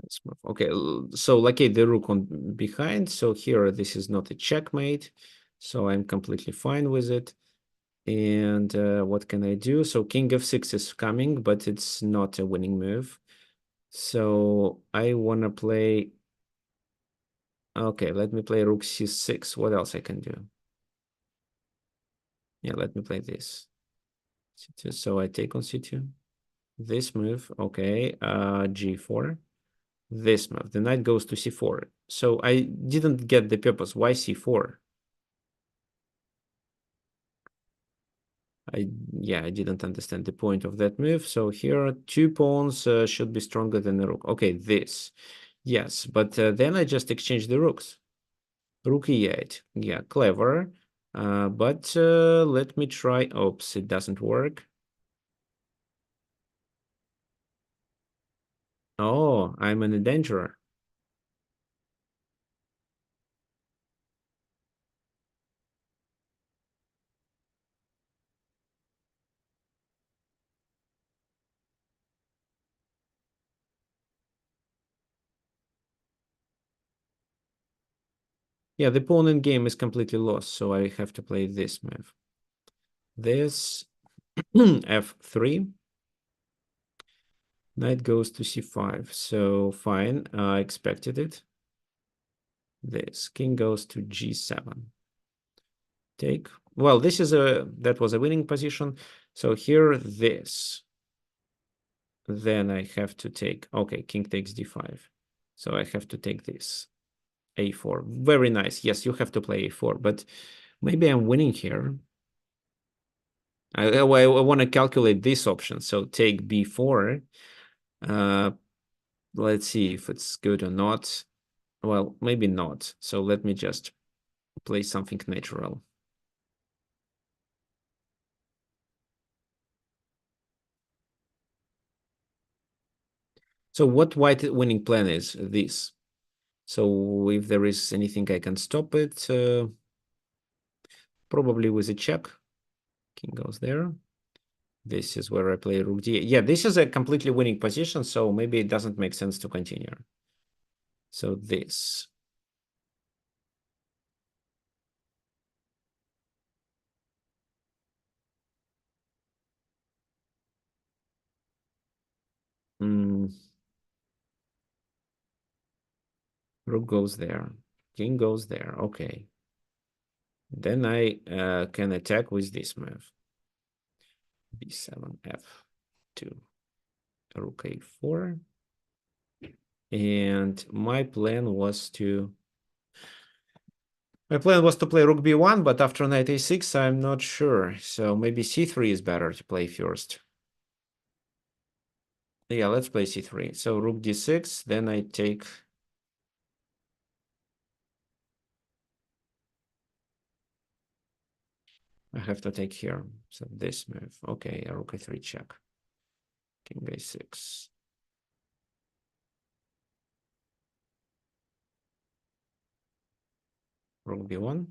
Let's move. Okay, so locate the rook on behind. So here, this is not a checkmate, so I'm completely fine with it. And what can I do? So king f6 is coming, but it's not a winning move. So I want to play. Okay, let me play rook c6. What else I can do? Yeah, let me play this. C2. So I take on c2. This move, okay, g4. This move, the knight goes to c4. So I didn't get the purpose. Why c4? I didn't understand the point of that move. So here, two pawns should be stronger than the rook. Okay, this. Yes, but then I just exchange the rooks. Rook e8. Yeah, clever. But let me try. Oops, it doesn't work. Oh, I'm in a danger. Yeah, the pawn in game is completely lost, so I have to play this move. This f3. Knight goes to c5. So fine, I expected it. This king goes to g7. Take. Well, that was a winning position. So here, this. Then I have to take. Okay, king takes d5. So I have to take this. a4. Very nice. Yes, you have to play a4, but maybe I'm winning here. I want to calculate this option. So take b4. Let's see if it's good or not. Well, maybe not. So let me just play something natural. So what white winning plan is this? So if there is anything I can stop it, probably with a check. King goes there. This is where I play rook d. Yeah, this is a completely winning position, so maybe it doesn't make sense to continue. So this. Mm, rook goes there. King goes there. Okay. Then I can attack with this move. b7, f2, rook a4. And my plan was to play rook b1, but after knight a6, I'm not sure. So maybe c3 is better to play first. Yeah, let's play c3. So rook d6, then I take. I have to take here. So this move. Okay, rook a3 check. King a6. Rook b1.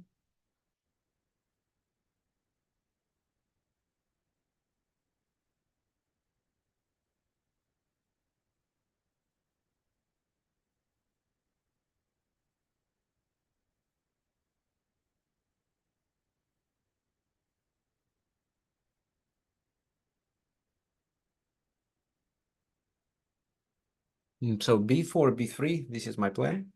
So b4, b3, this is my plan.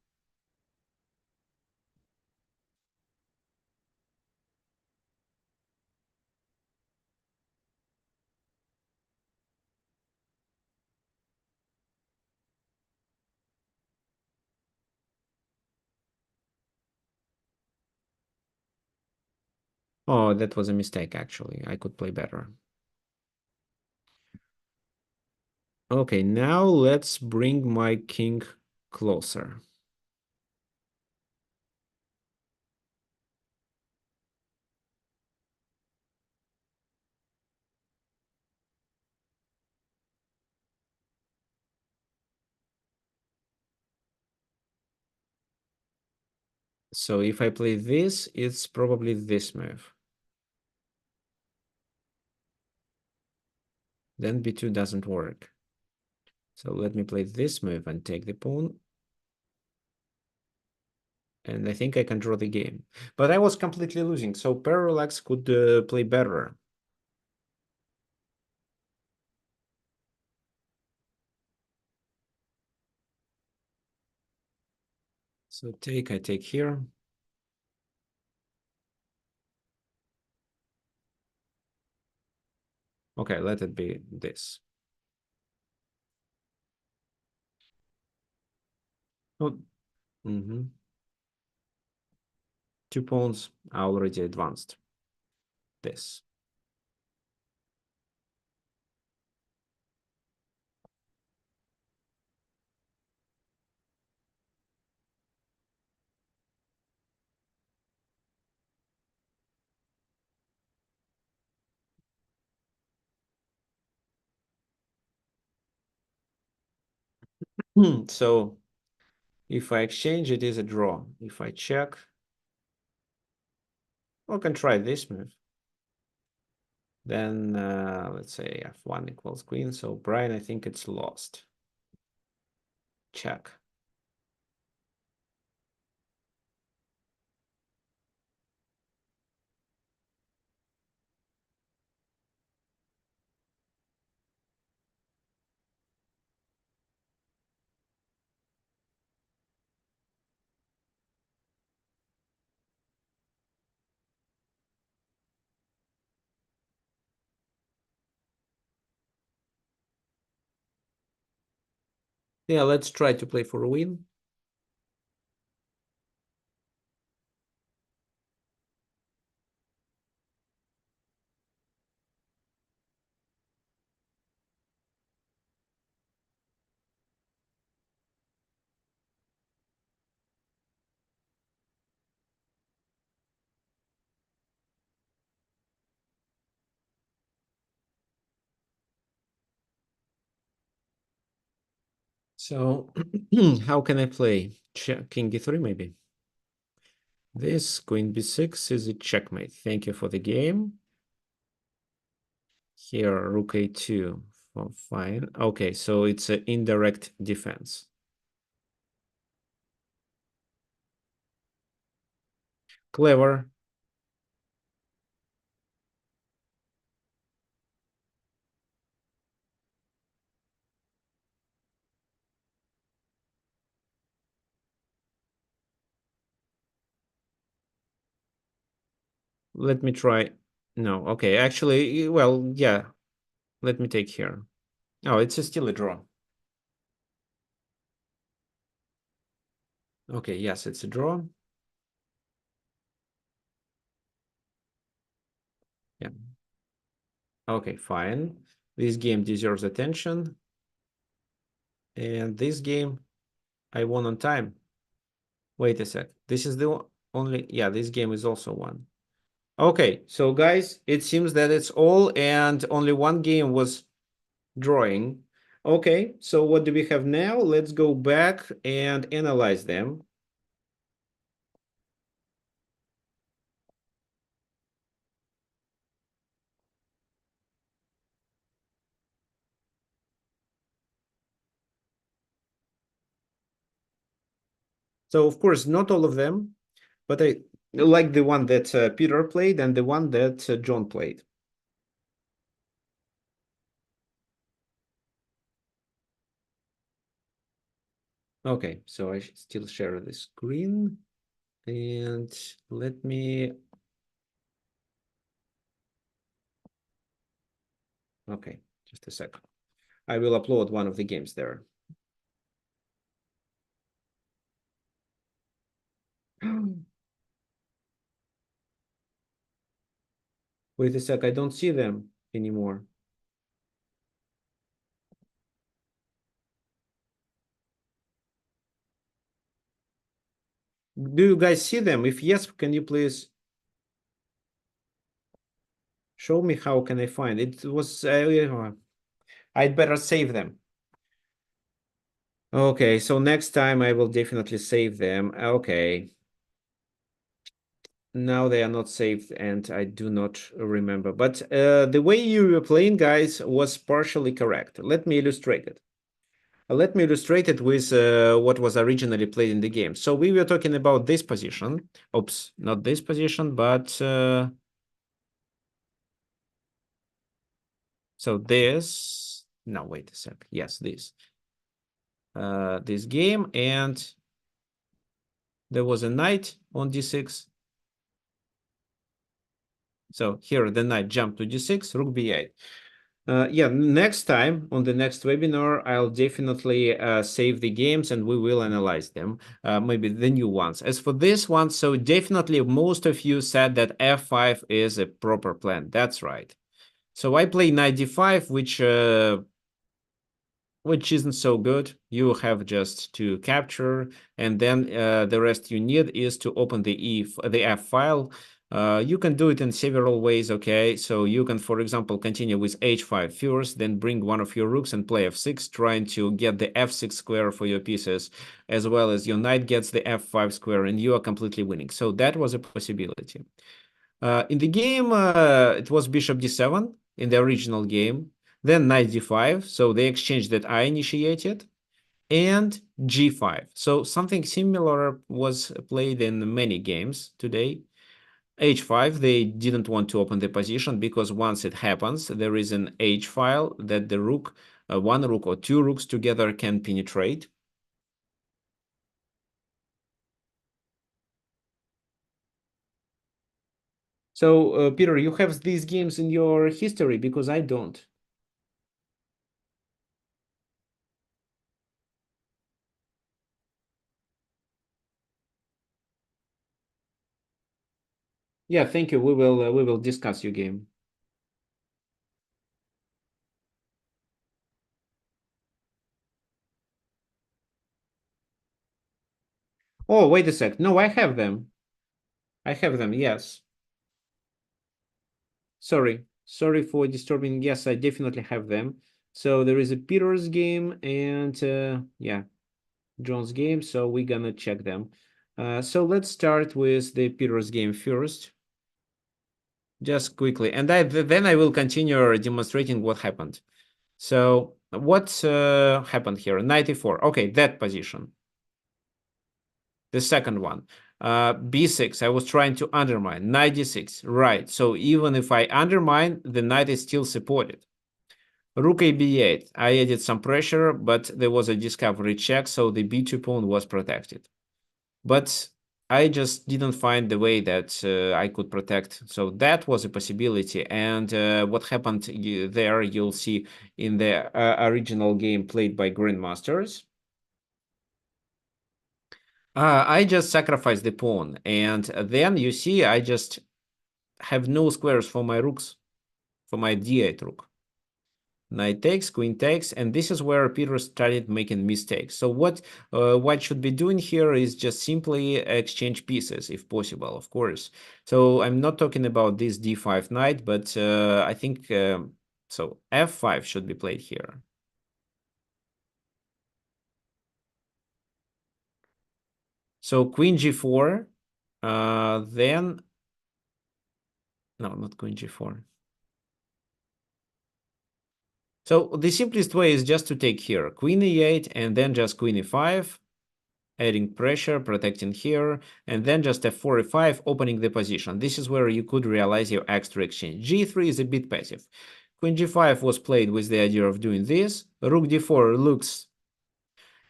Oh, that was a mistake, actually. I could play better. Okay, now let's bring my king closer. So if I play this, it's probably this move. Then b2 doesn't work. So let me play this move and take the pawn. And I think I can draw the game. But I was completely losing, so Parallax could play better. So I take here. Okay, let it be this. Oh, mm-hmm. 2 pawns are already advanced. This. So if I exchange, it is a draw. If I check, I can try this move. Then let's say f1 equals queen. So Brian, I think it's lost. Check. Yeah, let's try to play for a win. So how can I play? King d3 maybe. This queen b6 is a checkmate. Thank you for the game. Here, rook a2. Oh, fine. Okay, so it's an indirect defense. Clever. Let me try. No, okay. Actually, well, yeah. Let me take here. Oh, it's still a draw. Okay, yes, it's a draw. Yeah. Okay, fine. This game deserves attention. And this game, I won on time. Wait a sec. This is the only, yeah, this game is also one. Okay, so guys, it seems that it's all and only one game was drawing. Okay, so what do we have now? Let's go back and analyze them. So of course, not all of them, but I like the one that Peter played and the one that John played. Okay, so I should still share the screen and let me. Okay, just a second. I will upload one of the games there. Wait a sec, I don't see them anymore. Do you guys see them? If yes, can you please show me how can I find it? It was I'd better save them. Okay, so next time I will definitely save them. Okay. Now they are not saved and I do not remember. But the way you were playing, guys, was partially correct. Let me illustrate it. Let me illustrate it with what was originally played in the game. So we were talking about this position. Oops, not this position, but so this. No, wait a sec. Yes, this game, and there was a knight on d6. So here the knight jumped to d6, rook b8. Yeah, next time on the next webinar, I'll definitely save the games and we will analyze them, maybe the new ones. As for this one, so definitely most of you said that f5 is a proper plan. That's right. So I play knight d5, which isn't so good. You have just to capture, and then the rest you need is to open the F file. You can do it in several ways, okay? So you can, for example, continue with h5 first, then bring one of your rooks and play f6, trying to get the f6 square for your pieces, as well as your knight gets the f5 square, and you are completely winning. So that was a possibility. In the game, it was bishop d7 in the original game, then knight d5, so the exchange that I initiated, and g5. So something similar was played in many games today. h5, they didn't want to open the position because once it happens, there is an h file that the rook, one rook or two rooks together can penetrate. So, Peter, you have these games in your history because I don't. Yeah, thank you. We will discuss your game. Oh, wait a sec. No, I have them. I have them. Yes. Sorry for disturbing. Yes, I definitely have them. So there is a Peter's game and yeah, John's game. So we're gonna check them. So let's start with the Peter's game first, just quickly, and then I will continue demonstrating what happened. So what happened here? 94. Okay, that position. The second one, b6, I was trying to undermine. Knight d6, right. So even if I undermine, the knight is still supported. Rook a b8, I added some pressure, but there was a discovery check, so the b2 pawn was protected. But I just didn't find the way that I could protect. So that was a possibility. And what happened there, you'll see in the original game played by Grandmasters. I just sacrificed the pawn, and then you see I just have no squares for my rooks, for my d8 rook. Knight takes, queen takes, and this is where Peter started making mistakes. So what should be doing here is just simply exchange pieces, if possible, of course. So I'm not talking about this d5 knight, but I think so f5 should be played here. So queen g4, then no, not queen g4. So the simplest way is just to take here queen e8 and then just queen e5, adding pressure, protecting here, and then just f4, e5, opening the position. This is where you could realize your extra exchange. g3 is a bit passive. Queen g5 was played with the idea of doing this. Rook d4 looks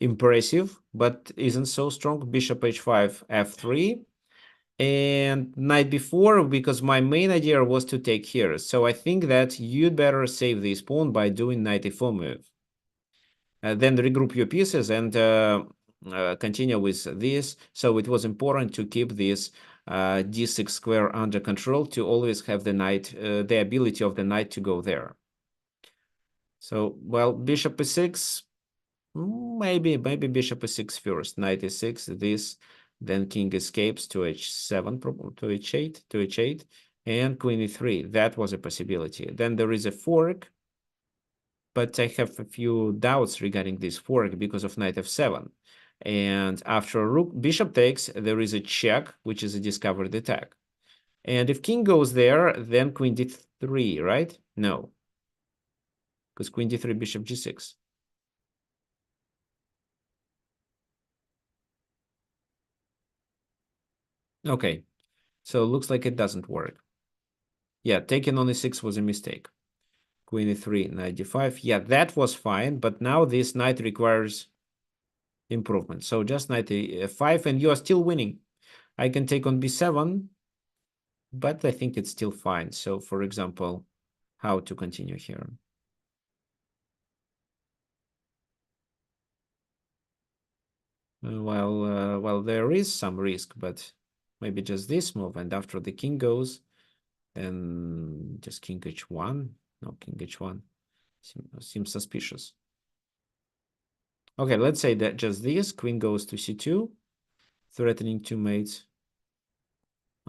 impressive, but isn't so strong. Bishop h5, f3. And knight b4, because my main idea was to take here. So I think that you'd better save this pawn by doing knight e4 move. Then regroup your pieces and continue with this. So it was important to keep this d6 square under control, to always have the knight, the ability of the knight to go there. So, well, bishop e6, maybe bishop e6 first, knight e6, this, then king escapes to h7, to h8, and queen e3. That was a possibility. Then there is a fork, but I have a few doubts regarding this fork because of knight f7. And after rook bishop takes, there is a check, which is a discovered attack. And if king goes there, then queen d3, right? No, because queen d3, bishop g6. Okay, so it looks like it doesn't work. Yeah, taking on e6 was a mistake. Queen e3, knight d5. Yeah, that was fine, but now this knight requires improvement. So just knight e5, and you are still winning. I can take on b7, but I think it's still fine. So, for example, how to continue here? Well, there is some risk, but maybe just this move, and after the king goes, then just king h1. No, king h1 seems suspicious. Okay, let's say that just this, queen goes to c2, threatening two mates.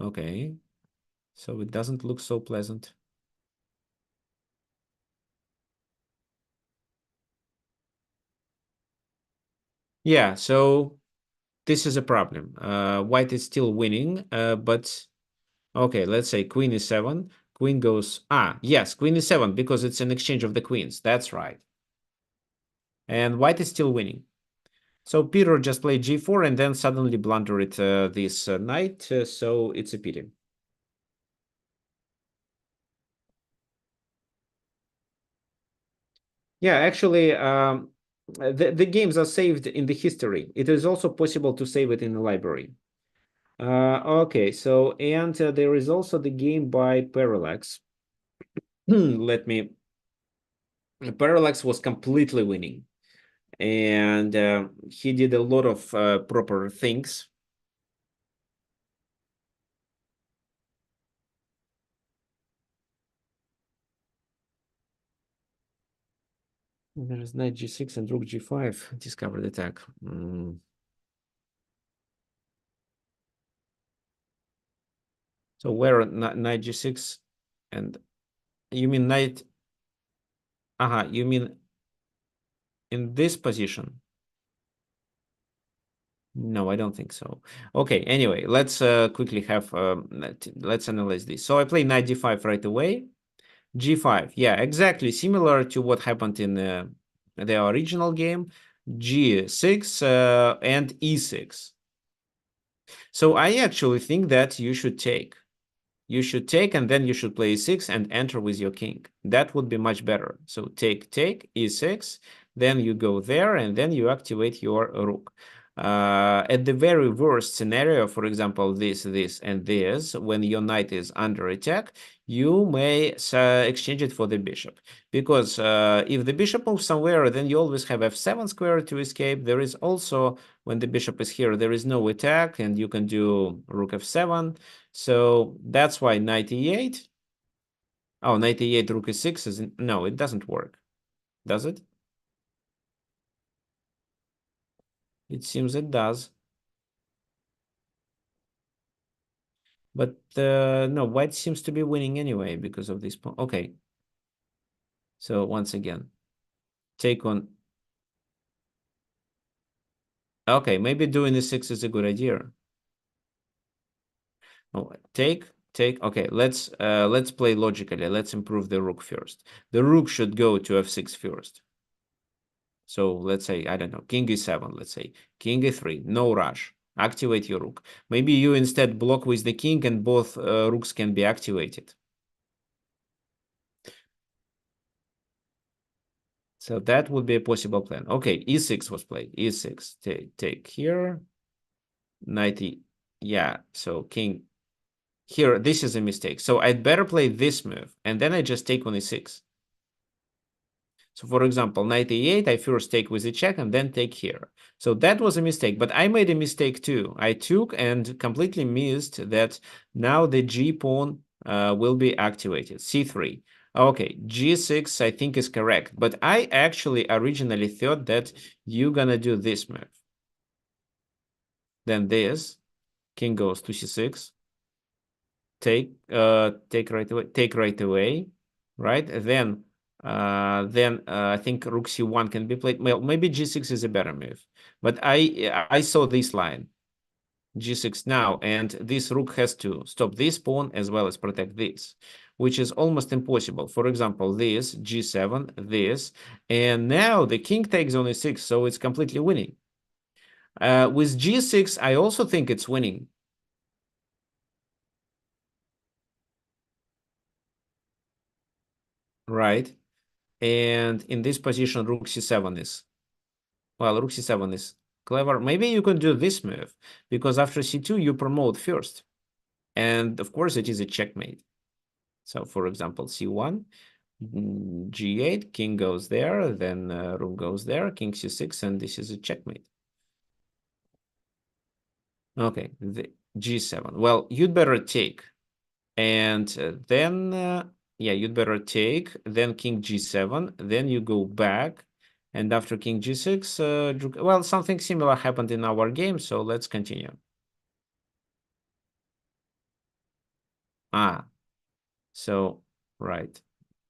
Okay, so it doesn't look so pleasant. Yeah, so this is a problem. White is still winning, but okay, let's say queen e7, queen goes, yes, queen e7, because it's an exchange of the queens. That's right. And white is still winning. So Peter just played g4 and then suddenly blundered this knight, so it's a pity. Yeah, actually, the games are saved in the history. It is also possible to save it in the library. Okay, so, and there is also the game by Parallax. Let me, Parallax was completely winning. And he did a lot of proper things. There is knight g6 and rook g5, discovered attack. So where knight g6 and you mean knight? You mean in this position? No, I don't think so. Okay, anyway, let's quickly have let's analyze this. So I play knight d5 right away. G5, yeah, exactly similar to what happened in the original game. G6 and E6. So I actually think that you should take. You should take, and then you should play e6 and enter with your king. That would be much better. So take, e6, then you go there, and then you activate your rook. At the very worst scenario, for example, this, and this, when your knight is under attack, you may exchange it for the bishop. Because if the bishop moves somewhere, then you always have f7 square to escape. There is also, when the bishop is here, there is no attack, and you can do rook f7. So that's why knight e8. Oh, knight e8, rook e6 is no, it doesn't work. Does it? It seems it does. But no, white seems to be winning anyway because of this. Okay. So once again, take on. Okay, maybe doing e6 is a good idea. Oh, take. Okay, let's play logically. Let's improve the rook first. The rook should go to f6 first. So let's say, I don't know, king e7, let's say, king e3, no rush, activate your rook. Maybe you instead block with the king and both rooks can be activated. So that would be a possible plan. Okay, e6 was played, e6, take here, knight e, yeah, so king, here, this is a mistake. So I'd better play this move, and then I just take on e6. So for example, knight e8, I first take with a check and then take here. So that was a mistake, but I made a mistake too. I took and completely missed that now the G pawn will be activated, C3. Okay, G6 I think is correct, but I actually originally thought that you're gonna do this move. Then this, king goes to C6, take right away, right? Then I think rook c1 can be played. Well, maybe g6 is a better move, but I saw this line, g6 now, and this rook has to stop this pawn as well as protect this, which is almost impossible. For example, this g7, this, and now the king takes on e6, so it's completely winning. With g6, I also think it's winning. Right. And in this position, rook c7 is, well, rook c7 is clever. Maybe you can do this move, because after c2, you promote first. And of course, it is a checkmate. So for example, c1, g8, king goes there, then rook goes there, king c6, and this is a checkmate. Okay, the g7. Well, you'd better take. And then, yeah, you'd better take, then king g7, then you go back. And after king g6, well, something similar happened in our game, so let's continue. Ah, so, right,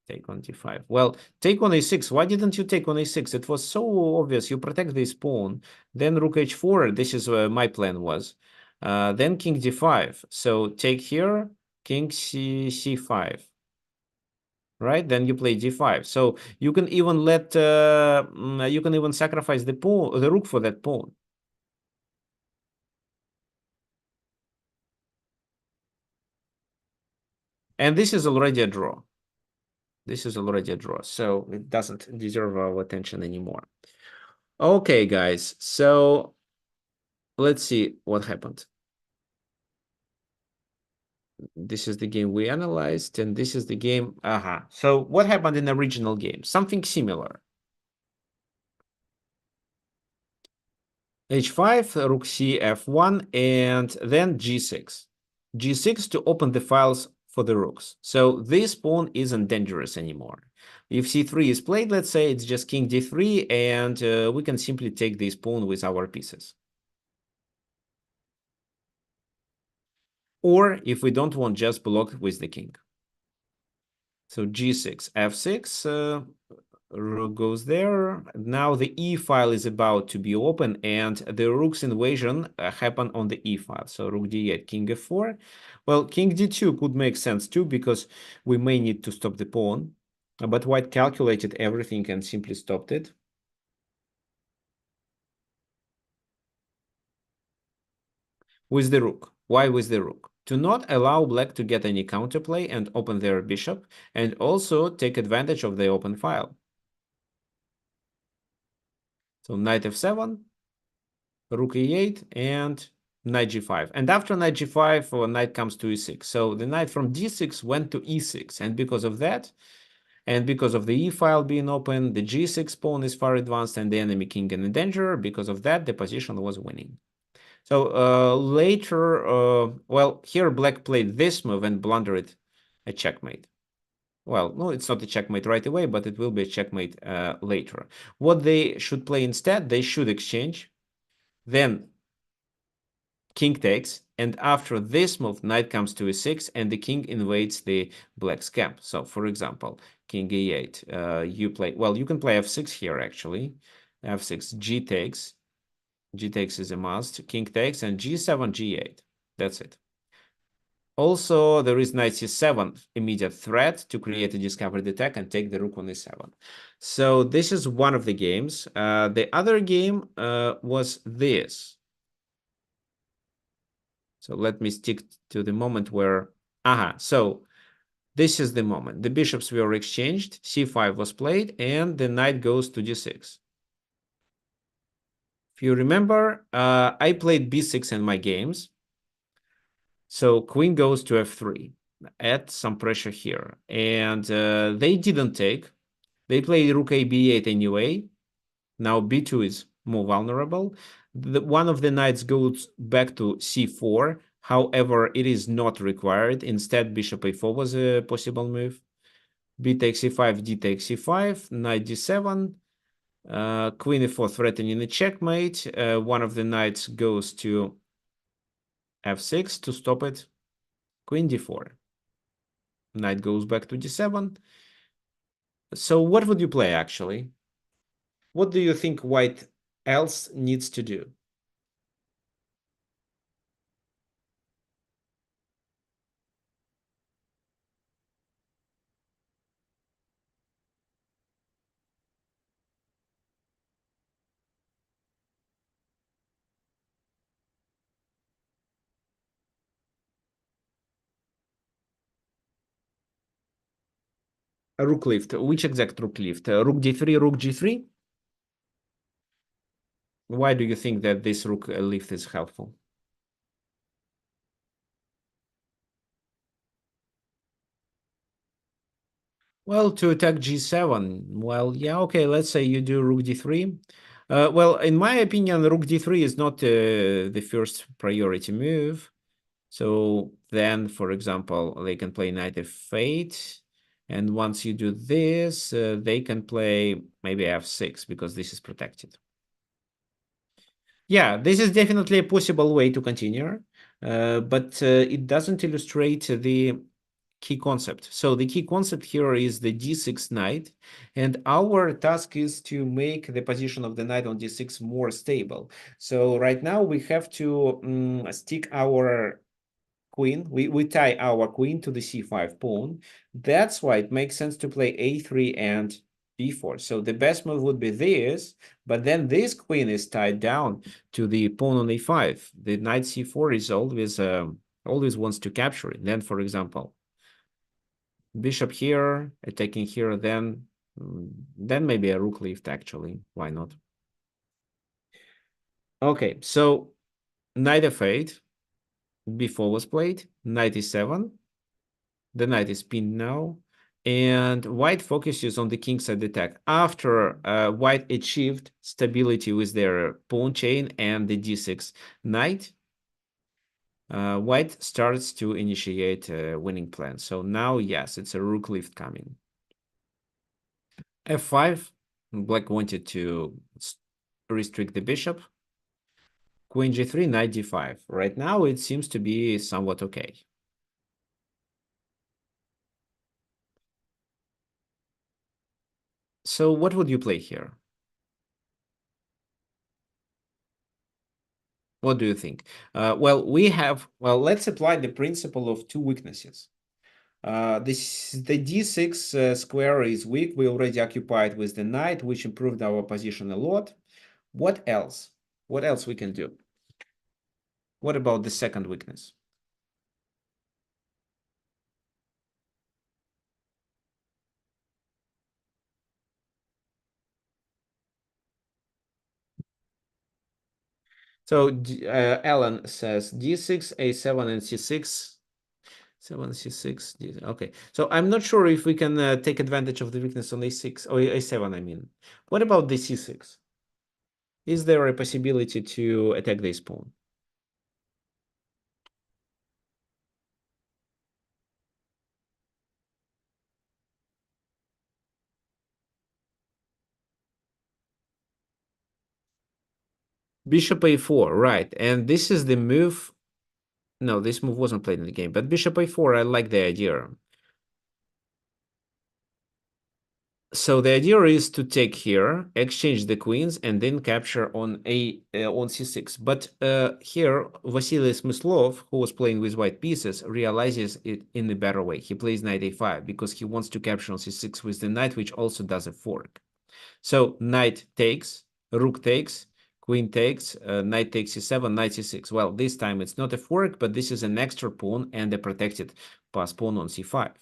take on d5. Well, take on a6. Why didn't you take on a6? It was so obvious. You protect this pawn. Then rook h4. This is where my plan was. Then king d5. So take here, king c5. Right, then you play d5. So you can even you can even sacrifice the pawn, the rook for that pawn. And this is already a draw. This is already a draw, so it doesn't deserve our attention anymore. Okay, guys, so let's see what happened. This is the game we analyzed, and this is the game. Aha. So what happened in the original game? Something similar. h5, rook c, f1, and then g6. g6 to open the files for the rooks. So this pawn isn't dangerous anymore. If c3 is played, let's say it's just king d3, and we can simply take this pawn with our pieces. Or if we don't want, just block with the king. So g6, f6, rook goes there. Now the e file is about to be open, and the rook's invasion happened on the e file. So rook d8, king f4. Well, king d2 could make sense too, because we may need to stop the pawn. But white calculated everything and simply stopped it. With the rook. Why with the rook? To not allow black to get any counterplay and open their bishop, and also take advantage of the open file. So knight f7, rook e8, and knight g5. And after knight g5, knight comes to e6. So the knight from d6 went to e6. And because of that, and because of the e file being open, the g6 pawn is far advanced and the enemy king in danger. Because of that, the position was winning. So later, well, here black played this move and blundered a checkmate. Well, no, it's not a checkmate right away, but it will be a checkmate later. What they should play instead, they should exchange. Then king takes, and after this move, knight comes to e6, and the king invades the black's camp. So, for example, king e8, you play, well, you can play f6 here, actually. f6, g takes is a must, king takes, and g7, g8. That's it. Also, there is knight c7, immediate threat to create a discovered attack and take the rook on e7. So this is one of the games. The other game was this. So let me stick to the moment where, so this is the moment. The bishops were exchanged, c5 was played, and the knight goes to d6. If you remember, I played b6 in my games. So queen goes to f3, add some pressure here. And they didn't take. They play rook a b8 anyway. Now b2 is more vulnerable. One of the knights goes back to c4. However, it is not required. Instead, bishop a4 was a possible move. B takes c5, d takes c5, knight d7, queen e4 threatening a checkmate. One of the knights goes to f6 to stop it. Queen d4. Knight goes back to d7. So what would you play, actually? What do you think white else needs to do? A rook lift. Which exact rook lift? Rook d3, rook g3? Why do you think that this rook lift is helpful? Well, to attack g7, well, yeah, okay, let's say you do rook d3. Well, in my opinion, rook d3 is not the first priority move. So then, for example, they can play knight f8. And once you do this, they can play maybe f6 because this is protected. Yeah, this is definitely a possible way to continue, but it doesn't illustrate the key concept. So the key concept here is the d6 knight, and our task is to make the position of the knight on d6 more stable. So right now we have to stick our queen. We tie our queen to the c5 pawn. That's why it makes sense to play a3 and b4. So the best move would be this, but then this queen is tied down to the pawn on a5. The knight c4 is always wants to capture it. Then, for example, bishop here, attacking here, then maybe a rook lift, actually. Why not? Okay, so knight f8, b4 was played, knight e7. The knight is pinned now, and white focuses on the kingside attack. After white achieved stability with their pawn chain and the d6 knight, white starts to initiate a winning plan. So now, yes, it's a rook lift coming. f5, black wanted to restrict the bishop. Queen g3, knight d5. Right now, it seems to be somewhat okay. So what would you play here? What do you think? Well, let's apply the principle of two weaknesses. The d6 square is weak. We already occupied with the knight, which improved our position a lot. What else? What else we can do? What about the second weakness? So Alan says d6, a7, and c6. 7, c6. Okay. So I'm not sure if we can take advantage of the weakness on a6 or a7, I mean. What about the c6? Is there a possibility to attack this pawn? Bishop a4, right. And this is the move. No, this move wasn't played in the game, but bishop a4, I like the idea. So the idea is to take here, exchange the queens, and then capture on on c6. But here, Vasily Smyslov, who was playing with white pieces, realizes it in a better way. He plays knight a5 because he wants to capture on c6 with the knight, which also does a fork. So knight takes, rook takes, queen takes, knight takes c7, knight c6. Well, this time it's not a fork, but this is an extra pawn and a protected pass pawn on c5.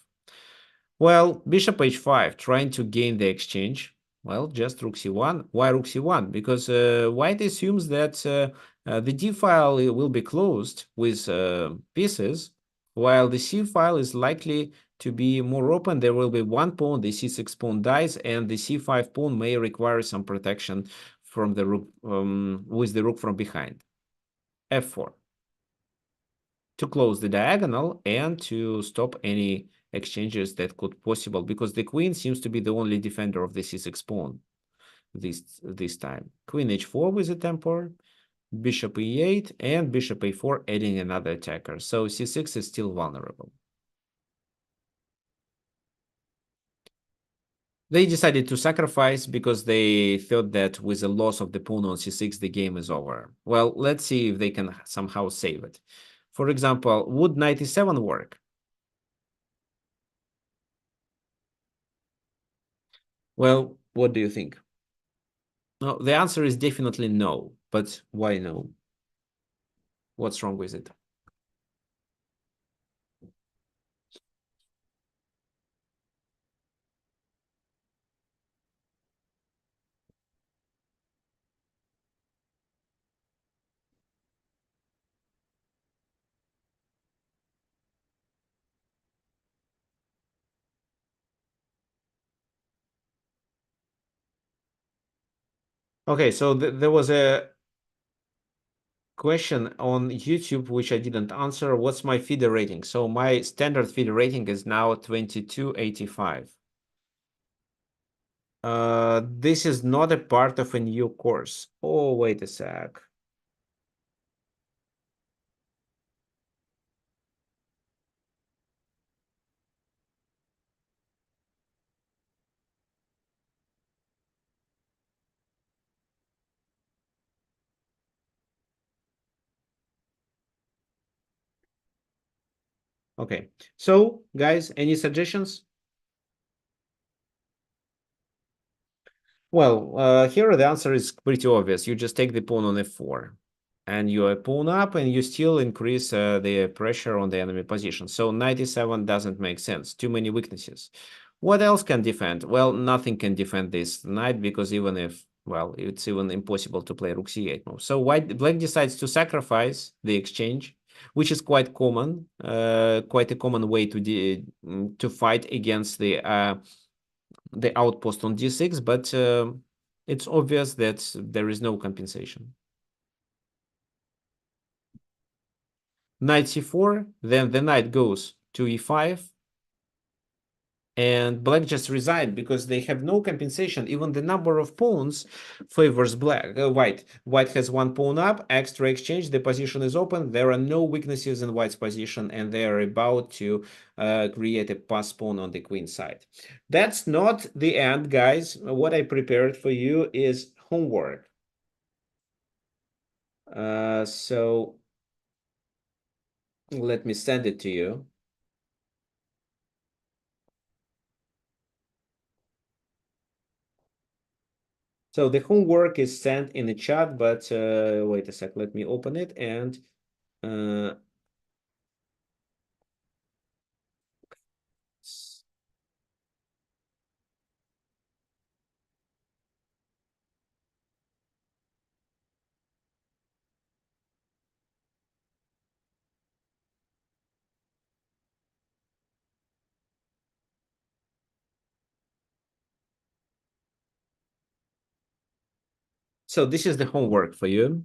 Well, bishop h5, trying to gain the exchange. Well, just rook c1. Why rook c1? Because white assumes that the d file will be closed with pieces, while the c file is likely to be more open. There will be one pawn, the c6 pawn dies, and the c5 pawn may require some protection from the rook, with the rook from behind. f4 to close the diagonal and to stop any exchanges that could possible, because the queen seems to be the only defender of the c6 pawn this time. Queen h4 with a temper, bishop e8, and bishop a4, adding another attacker. So c6 is still vulnerable. They decided to sacrifice because they thought that with the loss of the pawn on c6, the game is over. Well, let's see if they can somehow save it. For example, would knight e7 work? Well, what do you think? No, the answer is definitely no. But why no? What's wrong with it? Okay, so there was a question on YouTube which I didn't answer. What's my FIDE rating? So my standard FIDE rating is now 2285. This is not a part of a new course. Oh, wait a sec. Okay, so guys, any suggestions? Well, here the answer is pretty obvious. You just take the pawn on f4 and you pawn up and you still increase the pressure on the enemy position. So 97 doesn't make sense. Too many weaknesses. What else can defend? Well, nothing can defend this knight because even if, well, it's even impossible to play rook c8 move. So black decides to sacrifice the exchange, which is quite common, quite a common way to fight against the outpost on d6, but it's obvious that there is no compensation. Knight c4, then the knight goes to e5, and black just resigned because they have no compensation. Even the number of pawns favors white. White has one pawn up, extra exchange, the position is open, there are no weaknesses in white's position, and they are about to create a pass pawn on the queen side. That's not the end, guys. What I prepared for you is homework. So let me send it to you. So the homework is sent in the chat, but wait a sec, let me open it and uh, so this is the homework for you.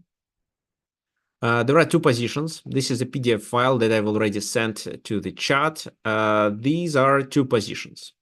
There are two positions. This is a PDF file that I've already sent to the chat. These are two positions.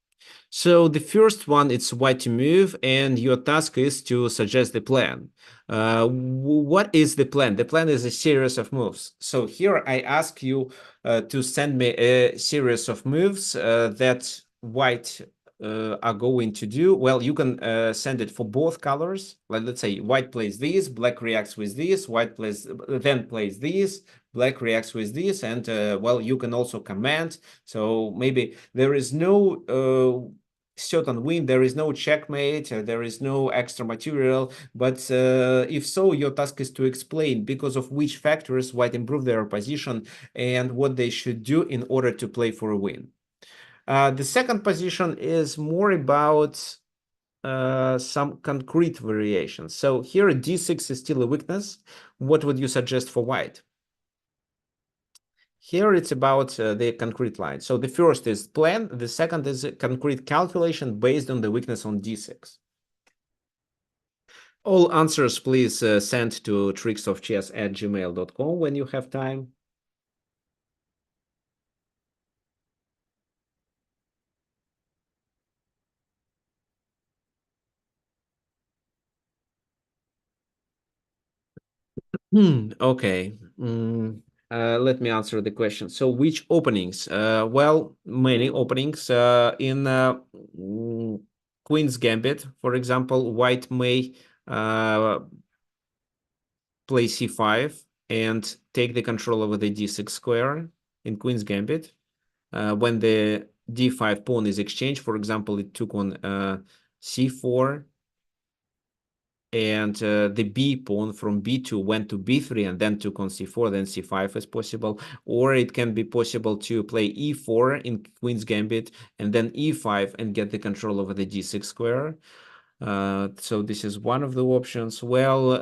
So the first one, it's white to move, and your task is to suggest the plan. What is the plan? The plan is a series of moves. So here I ask you to send me a series of moves that white are going to do. Well, you can send it for both colors. Like, let's say white plays this, black reacts with this, white plays then plays this, black reacts with this, and well, you can also comment. So maybe there is no certain win, there is no checkmate, there is no extra material, but if so, your task is to explain because of which factors white improve their position and what they should do in order to play for a win. The second position is more about some concrete variations. So here d6 is still a weakness. What would you suggest for white? Here it's about the concrete line. So the first is plan, the second is a concrete calculation based on the weakness on d6. All answers please send to tricksofchess@gmail.com when you have time. Okay. Let me answer the question. So which openings? Well, many openings. In Queen's Gambit, for example, white may play c5 and take the control over the d6 square in Queen's Gambit. When the d5 pawn is exchanged, for example, it took on c4, and the b pawn from b2 went to b3 and then took on c4, then c5 is possible. Or it can be possible to play e4 in Queen's Gambit and then e5 and get the control over the d6 square. So this is one of the options. Well,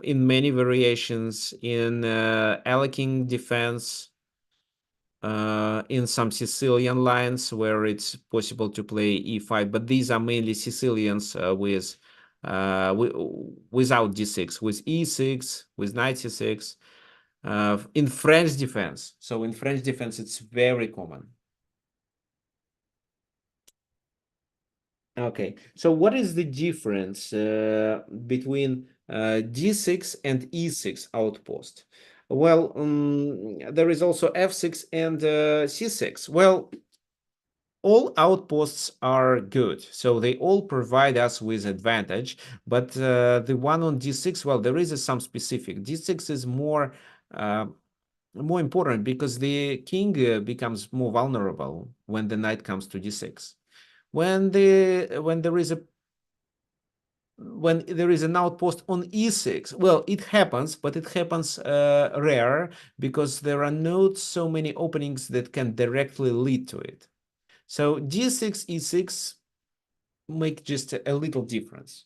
in many variations, in Aleking defense, in some Sicilian lines where it's possible to play e5, but these are mainly Sicilians without d6, with e6, with knight c6. In French defense, so in French defense, it's very common. Okay, so what is the difference between d6 and e6 outpost? Well, there is also f6 and c6. Well, all outposts are good, so they all provide us with advantage, but the one on d6, well, there is some specific. D6 is more important because the king becomes more vulnerable when the knight comes to d6. When there is an outpost on e6, well, it happens, but it happens rare because there are not so many openings that can directly lead to it. So d6, e6 make just a little difference.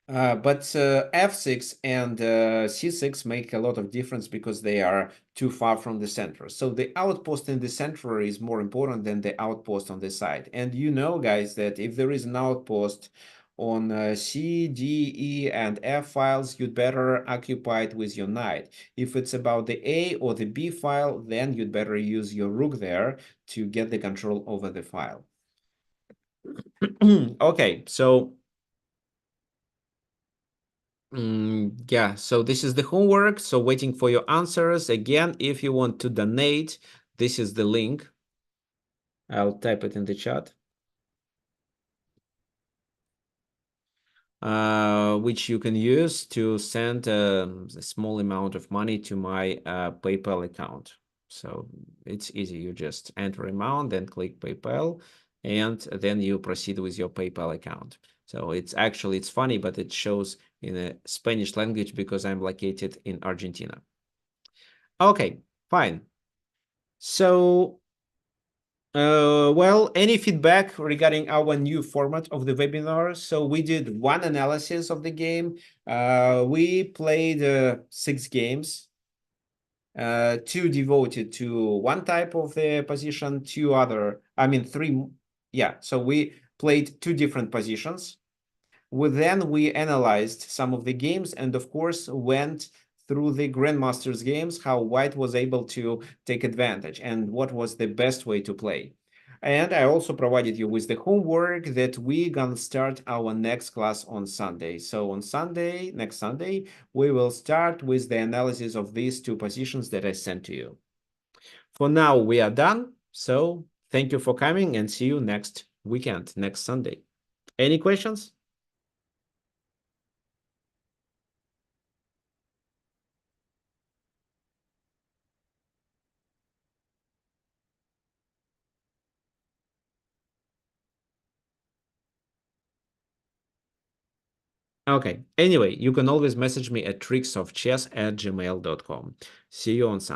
But f6 and c6 make a lot of difference because they are too far from the center. So the outpost in the center is more important than the outpost on the side. And you know, guys, that if there is an outpost on C, D, E, and F files, you'd better occupy it with your knight. If it's about the A or the B file, then you'd better use your rook there to get the control over the file. Okay, so yeah, so this is the homework. So waiting for your answers. Again, if you want to donate, this is the link. I'll type it in the chat. Which you can use to send a small amount of money to my PayPal account. So it's easy. You just enter amount, then click PayPal, and then you proceed with your PayPal account. So it's funny, but it shows in a Spanish language because I'm located in Argentina. Okay, fine. So well, any feedback regarding our new format of the webinar? So we did one analysis of the game. We played 6 games, 2 devoted to one type of the position, 3. Yeah, so we played 2 different positions. Then we analyzed some of the games and, of course, went through the Grandmasters games, how White was able to take advantage and what was the best way to play. And I also provided you with the homework that we're gonna start our next class on Sunday. So on Sunday, next Sunday, we will start with the analysis of these 2 positions that I sent to you. For now, we are done. So thank you for coming and see you next weekend, next Sunday. Any questions? Okay. Anyway, you can always message me at tricksofchess@gmail.com. See you on Sunday.